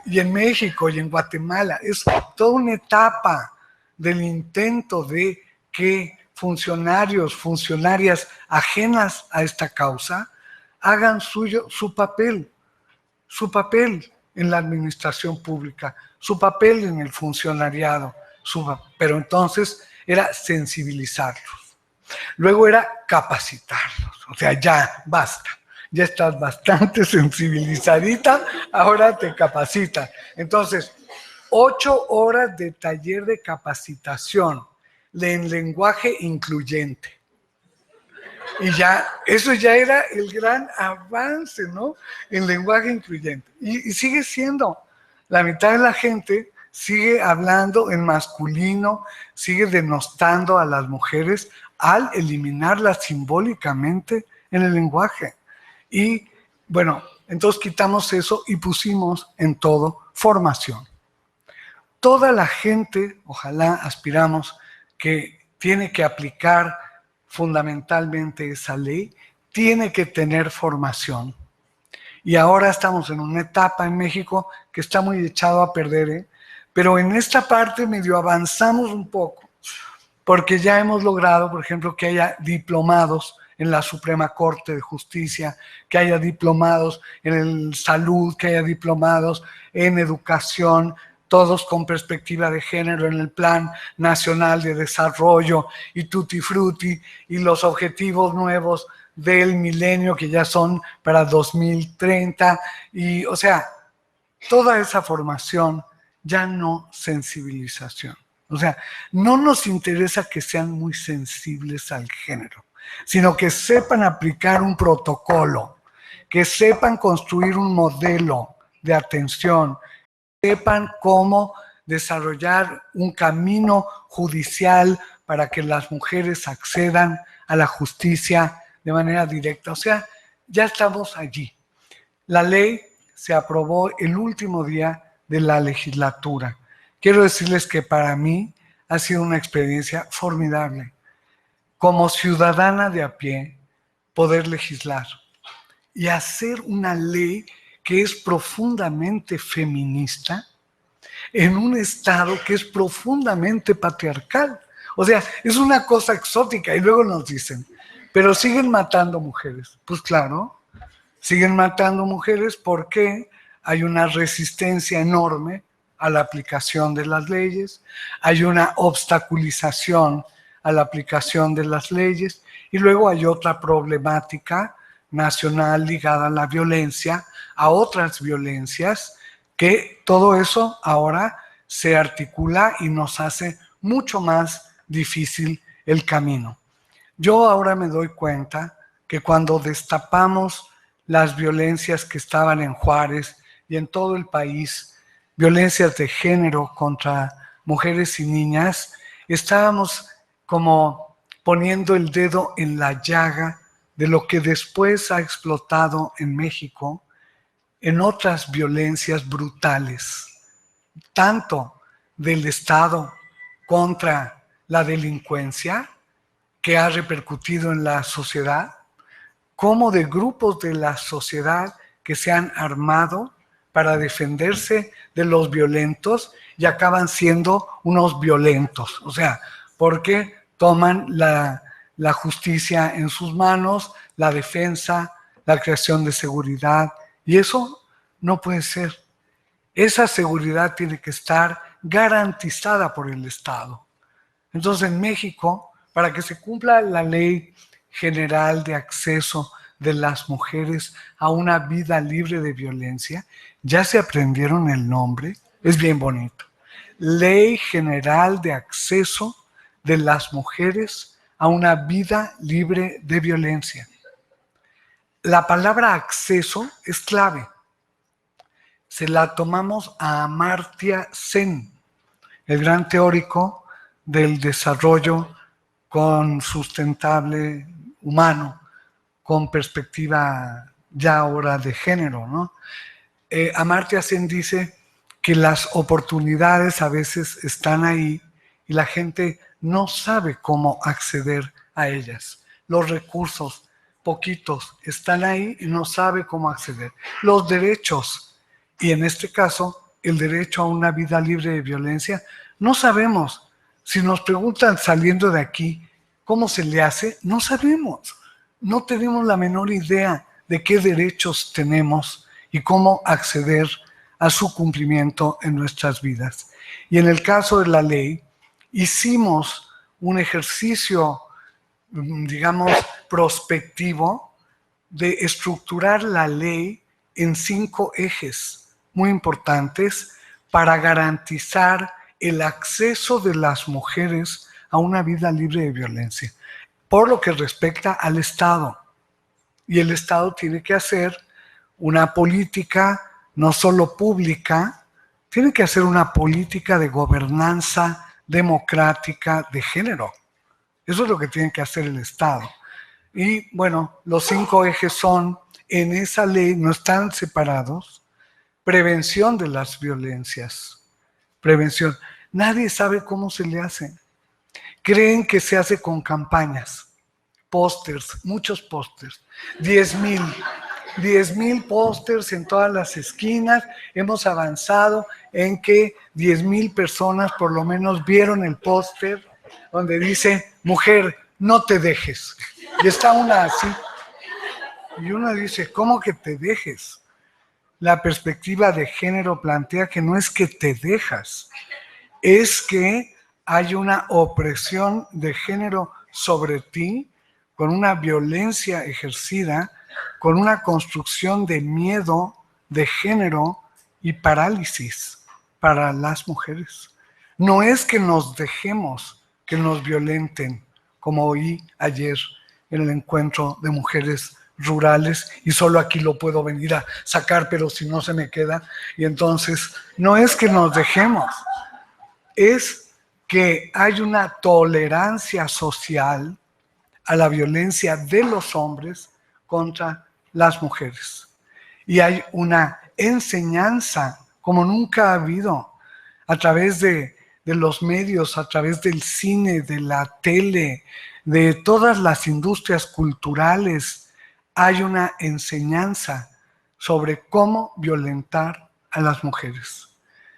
y en México y en Guatemala. Es toda una etapa del intento de que funcionarios, funcionarias ajenas a esta causa hagan suyo su papel en la administración pública, su papel en el funcionariado, pero entonces era sensibilizarlos. Luego era capacitarlos, o sea, ya basta. Ya estás bastante sensibilizadita, ahora te capacitas. Entonces, 8 horas de taller de capacitación en lenguaje incluyente. Y ya, eso ya era el gran avance, ¿no? En lenguaje incluyente. Y sigue siendo. La mitad de la gente sigue hablando en masculino, sigue denostando a las mujeres al eliminarlas simbólicamente en el lenguaje. Y bueno, entonces quitamos eso y pusimos en todo formación. Toda la gente, ojalá aspiramos, que tiene que aplicar fundamentalmente esa ley, tiene que tener formación. Y ahora estamos en una etapa en México que está muy echado a perder, pero en esta parte medio avanzamos un poco, porque ya hemos logrado, por ejemplo, que haya diplomados en la Suprema Corte de Justicia, que haya diplomados en salud, que haya diplomados en educación, todos con perspectiva de género en el Plan Nacional de Desarrollo y tutti frutti, y los objetivos nuevos del milenio que ya son para 2030, y o sea, toda esa formación, ya no sensibilización. O sea, no nos interesa que sean muy sensibles al género, sino que sepan aplicar un protocolo, que sepan construir un modelo de atención, sepan cómo desarrollar un camino judicial para que las mujeres accedan a la justicia de manera directa. O sea, ya estamos allí. La ley se aprobó el último día de la legislatura. Quiero decirles que para mí ha sido una experiencia formidable. Como ciudadana de a pie, poder legislar y hacer una ley que es profundamente feminista en un estado que es profundamente patriarcal. O sea, es una cosa exótica y luego nos dicen, pero siguen matando mujeres. Pues claro, siguen matando mujeres porque hay una resistencia enorme a la aplicación de las leyes, hay una obstaculización a la aplicación de las leyes y luego hay otra problemática nacional ligada a la violencia, a otras violencias, que todo eso ahora se articula y nos hace mucho más difícil el camino. Yo ahora me doy cuenta que cuando destapamos las violencias que estaban en Juárez y en todo el país, violencias de género contra mujeres y niñas, estábamos como poniendo el dedo en la llaga de lo que después ha explotado en México en otras violencias brutales, tanto del Estado contra la delincuencia que ha repercutido en la sociedad, como de grupos de la sociedad que se han armado para defenderse de los violentos y acaban siendo unos violentos. O sea, porque toman la justicia en sus manos, la defensa, la creación de seguridad, y eso no puede ser. Esa seguridad tiene que estar garantizada por el Estado. Entonces, en México, para que se cumpla la ley general de acceso de las mujeres a una vida libre de violencia, ya se aprendieron el nombre, es bien bonito. Ley General de Acceso de las Mujeres a una vida libre de violencia. La palabra acceso es clave. Se la tomamos a Amartya Sen, el gran teórico del desarrollo sustentable humano con perspectiva ya ahora de género, ¿no? Amartya Sen dice que las oportunidades a veces están ahí y la gente no sabe cómo acceder a ellas. Los recursos, poquitos, están ahí y no sabe cómo acceder. Los derechos, y en este caso, el derecho a una vida libre de violencia, no sabemos. Si nos preguntan saliendo de aquí, ¿cómo se le hace? No sabemos. No tenemos la menor idea de qué derechos tenemos y cómo acceder a su cumplimiento en nuestras vidas. Y en el caso de la ley, hicimos un ejercicio, digamos, prospectivo de estructurar la ley en 5 ejes muy importantes para garantizar el acceso de las mujeres a una vida libre de violencia, por lo que respecta al Estado. Y el Estado tiene que hacer una política no solo pública, tiene que hacer una política de gobernanza democrática de género. Eso es lo que tiene que hacer el Estado. Y bueno, los 5 ejes son, en esa ley no están separados: prevención de las violencias, prevención. Nadie sabe cómo se le hace. Creen que se hace con campañas, pósters, muchos pósters, 10,000 pósters en todas las esquinas. Hemos avanzado en que 10,000 personas por lo menos vieron el póster donde dice: mujer, no te dejes. Y está una así. Y uno dice: ¿cómo que te dejes? La perspectiva de género plantea que no es que te dejas, es que hay una opresión de género sobre ti, con una violencia ejercida, con una construcción de miedo de género y parálisis para las mujeres. No es que nos dejemos que nos violenten, como oí ayer en el encuentro de mujeres rurales, y solo aquí lo puedo venir a sacar, pero si no se me queda. Y entonces, no es que nos dejemos, es que hay una tolerancia social a la violencia de los hombres contra las mujeres. Y hay una enseñanza como nunca ha habido a través de los medios, a través del cine, de la tele, de todas las industrias culturales. Hay una enseñanza sobre cómo violentar a las mujeres.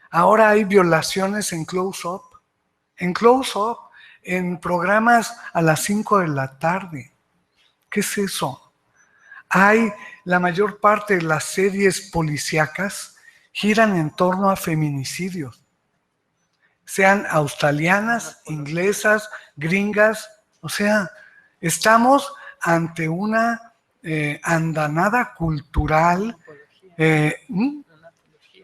Ahora hay violaciones en close-up, en programas a las 5 de la tarde. ¿Qué es eso? La mayor parte de las series policíacas giran en torno a feminicidios, sean australianas, inglesas, gringas. O sea, estamos ante una andanada cultural. Me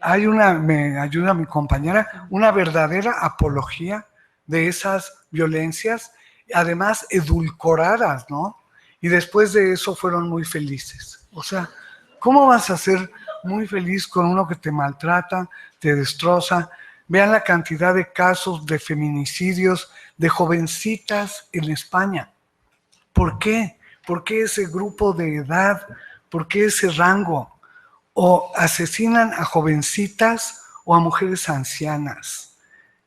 ayuda mi compañera, una verdadera apología de esas violencias, además edulcoradas, ¿no? Y después de eso fueron muy felices. O sea, ¿cómo vas a ser muy feliz con uno que te maltrata, te destroza? Vean la cantidad de casos de feminicidios de jovencitas en España. ¿Por qué? ¿Por qué ese grupo de edad? ¿Por qué ese rango? O asesinan a jovencitas o a mujeres ancianas.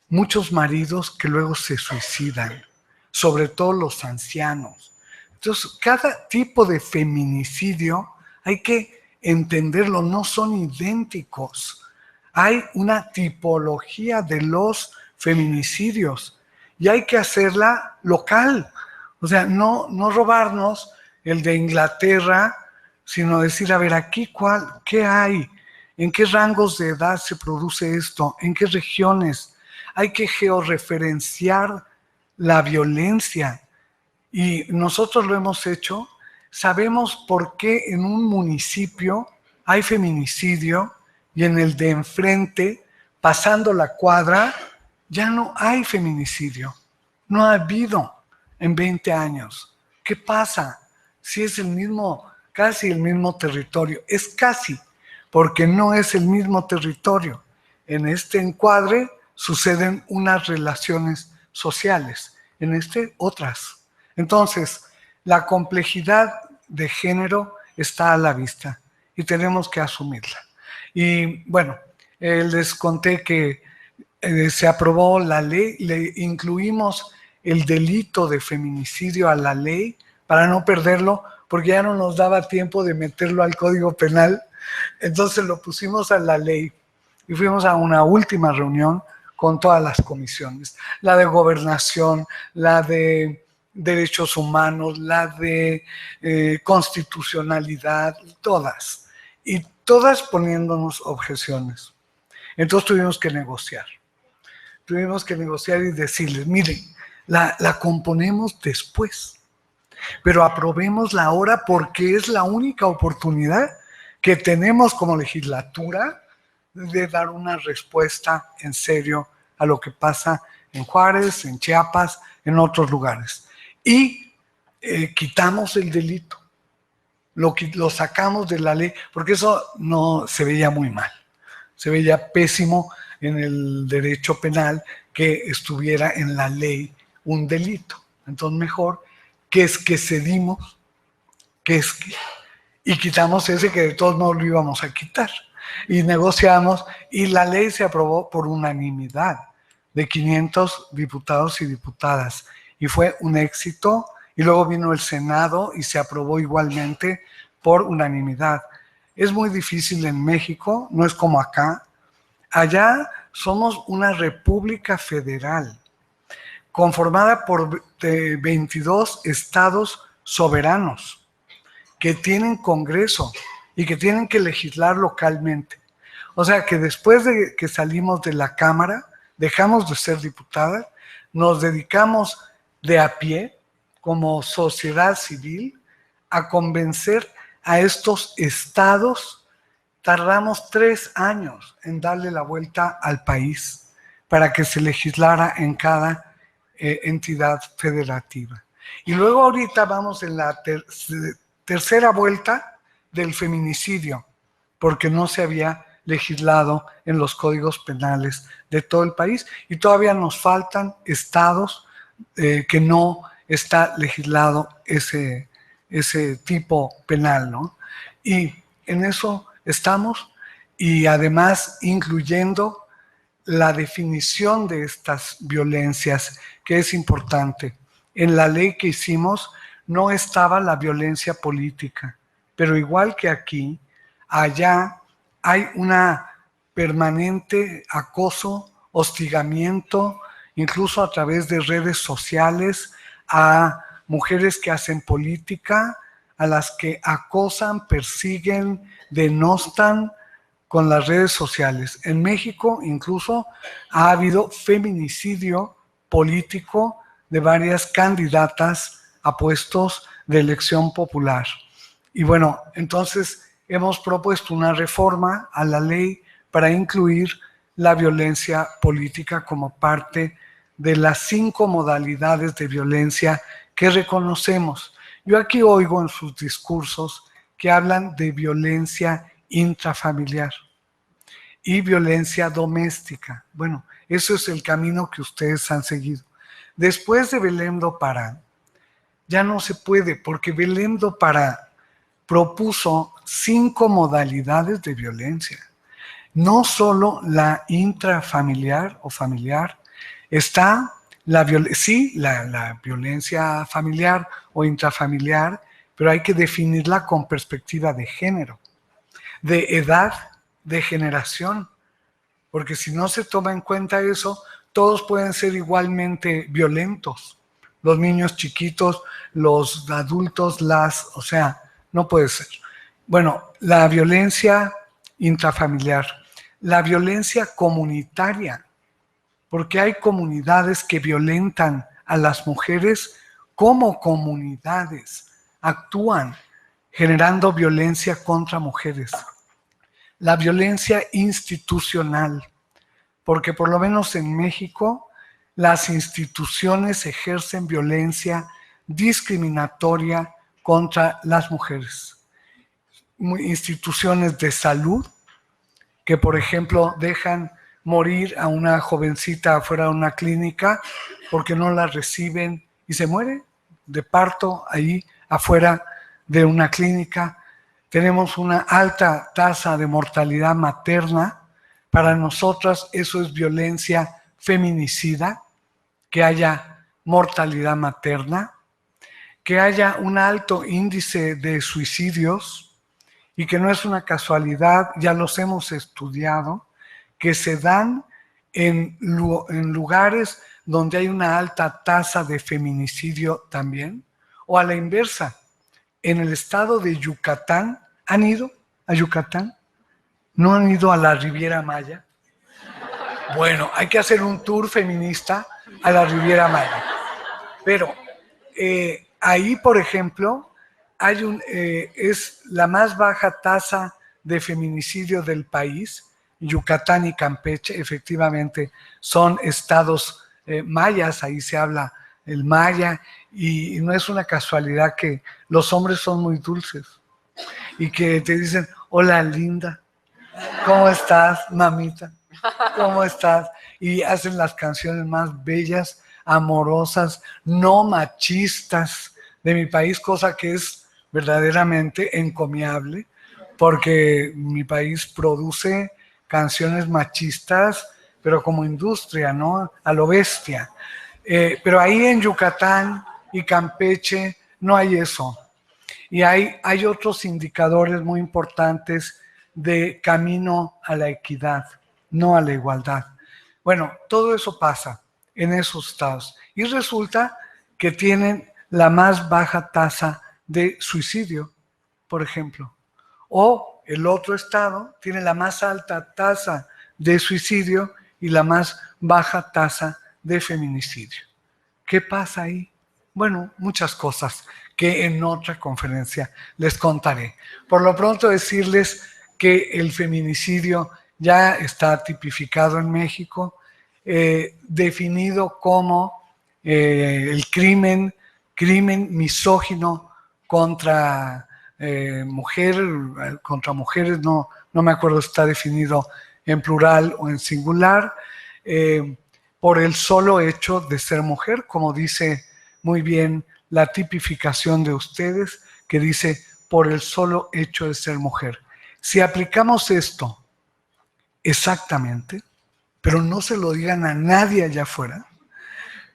Muchos maridos que luego se suicidan, sobre todo los ancianos. Entonces, cada tipo de feminicidio hay que entenderlo, no son idénticos. Hay una tipología de los feminicidios y hay que hacerla local. O sea, no robarnos el de Inglaterra, sino decir: a ver, aquí ¿qué hay? ¿En qué rangos de edad se produce esto? ¿En qué regiones? Hay que georreferenciar la violencia. Y nosotros lo hemos hecho. Sabemos por qué en un municipio hay feminicidio y en el de enfrente, pasando la cuadra, ya no hay feminicidio. No ha habido en 20 años. ¿Qué pasa? Si es casi el mismo territorio. Es casi, porque no es el mismo territorio. En este encuadre suceden unas relaciones sociales, en este otras. Entonces, la complejidad de género está a la vista y tenemos que asumirla. Y bueno, les conté que se aprobó la ley, le incluimos el delito de feminicidio a la ley para no perderlo, porque ya no nos daba tiempo de meterlo al Código Penal. Entonces lo pusimos a la ley y fuimos a una última reunión con todas las comisiones, la de gobernación, la de derechos humanos, la de constitucionalidad, todas. Y todas poniéndonos objeciones. Entonces tuvimos que negociar. Tuvimos que negociar y decirles, miren, la componemos después, pero aprobémosla ahora porque es la única oportunidad que tenemos como legislatura de dar una respuesta en serio a lo que pasa en Juárez, en Chiapas, en otros lugares. Y quitamos el delito, lo sacamos de la ley, porque eso no se veía muy mal, se veía pésimo en el derecho penal que estuviera en la ley un delito. Entonces mejor que cedimos, y quitamos ese que de todos modos lo íbamos a quitar. Y negociamos y la ley se aprobó por unanimidad de 500 diputados y diputadas. Y fue un éxito. Y luego vino el Senado y se aprobó igualmente por unanimidad. Es muy difícil en México, no es como acá. Allá somos una república federal conformada por 22 estados soberanos que tienen Congreso y que tienen que legislar localmente. O sea que después de que salimos de la Cámara, dejamos de ser diputadas, nos dedicamos de a pie, como sociedad civil, a convencer a estos estados. Tardamos 3 años en darle la vuelta al país para que se legislara en cada entidad federativa. Y luego ahorita vamos en la tercera vuelta del feminicidio, porque no se había legislado en los códigos penales de todo el país y todavía nos faltan estados que no está legislado ese tipo penal, ¿no? Y en eso estamos, y además incluyendo la definición de estas violencias, que es importante. En la ley que hicimos no estaba la violencia política, pero igual que aquí, allá hay una permanente acoso, hostigamiento, incluso a través de redes sociales, a mujeres que hacen política, a las que acosan, persiguen, denostan con las redes sociales. En México incluso ha habido feminicidio político de varias candidatas a puestos de elección popular. Y bueno, entonces hemos propuesto una reforma a la ley para incluir la violencia política como parte de las 5 modalidades de violencia que reconocemos. Yo aquí oigo en sus discursos que hablan de violencia intrafamiliar y violencia doméstica. Bueno, eso es el camino que ustedes han seguido. Después de Belém do Pará, ya no se puede, porque Belém do Pará propuso 5 modalidades de violencia. No solo la intrafamiliar o familiar, está la violencia familiar o intrafamiliar, pero hay que definirla con perspectiva de género, de edad, de generación, porque si no se toma en cuenta eso, todos pueden ser igualmente violentos. Los niños chiquitos, los adultos, o sea, no puede ser. Bueno, la violencia intrafamiliar, la violencia comunitaria, porque hay comunidades que violentan a las mujeres como comunidades, actúan generando violencia contra mujeres. La violencia institucional, porque por lo menos en México las instituciones ejercen violencia discriminatoria contra las mujeres. Instituciones de salud que, por ejemplo, dejan morir a una jovencita afuera de una clínica porque no la reciben y se muere de parto ahí afuera de una clínica. Tenemos una alta tasa de mortalidad materna. Para nosotras eso es violencia feminicida, que haya mortalidad materna, que haya un alto índice de suicidios y que no es una casualidad, ya los hemos estudiado, que se dan en lugares donde hay una alta tasa de feminicidio también, o a la inversa, en el estado de Yucatán. ¿Han ido a Yucatán? ¿No han ido a la Riviera Maya? Bueno, hay que hacer un tour feminista a la Riviera Maya. Pero ahí, por ejemplo, es la más baja tasa de feminicidio del país. Yucatán y Campeche, efectivamente, son estados mayas, ahí se habla el maya, y no es una casualidad que los hombres son muy dulces y que te dicen, hola linda, ¿cómo estás, mamita? ¿Cómo estás? Y hacen las canciones más bellas, amorosas, no machistas de mi país, cosa que es verdaderamente encomiable, porque mi país produce canciones machistas, pero como industria, ¿no? A lo bestia. Pero ahí en Yucatán y Campeche no hay eso. Y hay otros indicadores muy importantes de camino a la equidad, no a la igualdad. Bueno, todo eso pasa en esos estados. Y resulta que tienen la más baja tasa de suicidio, por ejemplo. O el otro estado tiene la más alta tasa de suicidio y la más baja tasa de feminicidio. ¿Qué pasa ahí? Bueno, muchas cosas que en otra conferencia les contaré. Por lo pronto decirles que el feminicidio ya está tipificado en México, definido como el crimen misógino contra mujeres, no me acuerdo si está definido en plural o en singular, por el solo hecho de ser mujer, como dice muy bien la tipificación de ustedes, que dice por el solo hecho de ser mujer. Si aplicamos esto exactamente, pero no se lo digan a nadie allá afuera,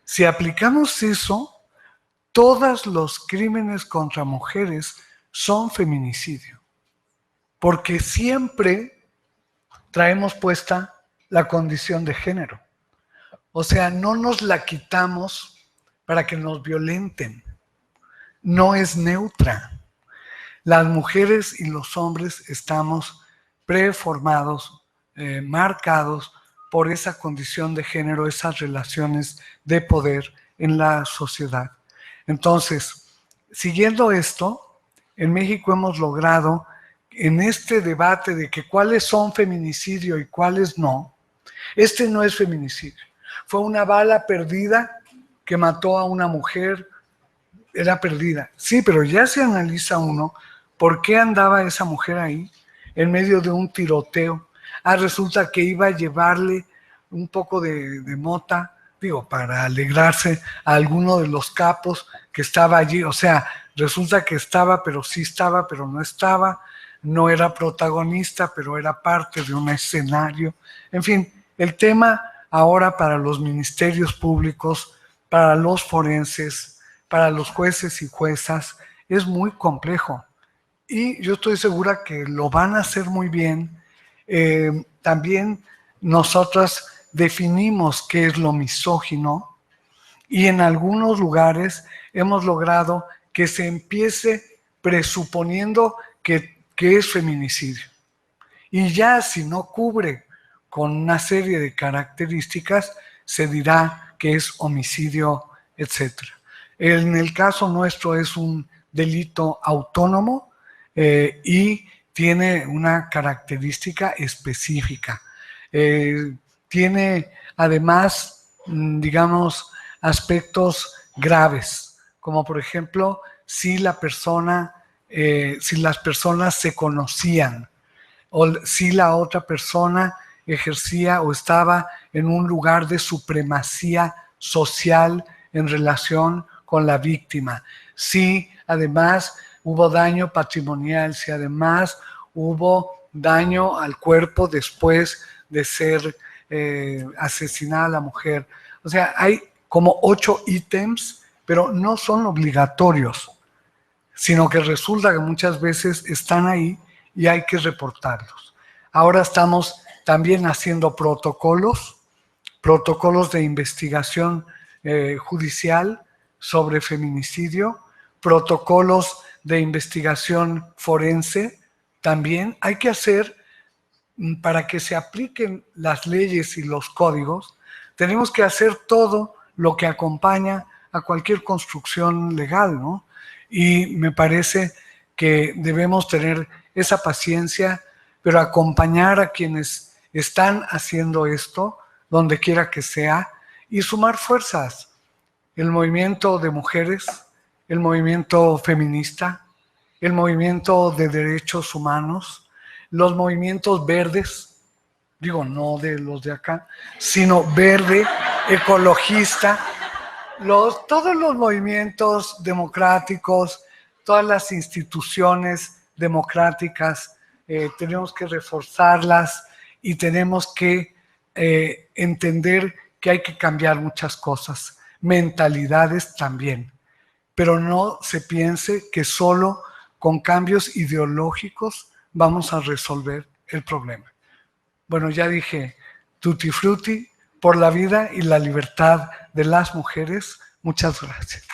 si aplicamos eso, todos los crímenes contra mujeres son feminicidio, porque siempre traemos puesta la condición de género. O sea, no nos la quitamos para que nos violenten. No es neutra. Las mujeres y los hombres estamos preformados, marcados por esa condición de género, esas relaciones de poder en la sociedad. Entonces, siguiendo esto, en México hemos logrado, en este debate de que cuáles son feminicidio y cuáles no, este no es feminicidio. Fue una bala perdida que mató a una mujer, era perdida. Sí, pero ya se analiza uno, ¿por qué andaba esa mujer ahí en medio de un tiroteo? Resulta que iba a llevarle un poco de mota, digo, para alegrarse a alguno de los capos que estaba allí. O sea, resulta que estaba, pero sí estaba, pero no estaba. No era protagonista, pero era parte de un escenario. En fin, el tema ahora para los ministerios públicos, para los forenses, para los jueces y juezas, es muy complejo. Y yo estoy segura que lo van a hacer muy bien. También nosotras definimos qué es lo misógino y en algunos lugares hemos logrado que se empiece presuponiendo que es feminicidio. Y ya si no cubre con una serie de características, se dirá que es homicidio, etc. En el caso nuestro es un delito autónomo y tiene una característica específica. Tiene además, digamos, aspectos graves, como por ejemplo, si las personas se conocían, o si la otra persona ejercía o estaba en un lugar de supremacía social en relación con la víctima, si además hubo daño patrimonial, si además hubo daño al cuerpo después de ser asesinada la mujer. O sea, hay como 8 ítems, pero no son obligatorios, sino que resulta que muchas veces están ahí y hay que reportarlos. Ahora estamos también haciendo protocolos de investigación judicial sobre feminicidio, protocolos de investigación forense. También hay que hacer, para que se apliquen las leyes y los códigos, tenemos que hacer todo lo que acompaña a cualquier construcción legal, ¿no? Y me parece que debemos tener esa paciencia, pero acompañar a quienes están haciendo esto, donde quiera que sea, y sumar fuerzas. El movimiento de mujeres, el movimiento feminista, el movimiento de derechos humanos, los movimientos verdes, digo, no de los de acá, sino verde, ecologista, todos los movimientos democráticos, todas las instituciones democráticas, tenemos que reforzarlas y tenemos que entender que hay que cambiar muchas cosas, mentalidades también, pero no se piense que solo con cambios ideológicos vamos a resolver el problema. Bueno, ya dije, tutti frutti, por la vida y la libertad de las mujeres. Muchas gracias.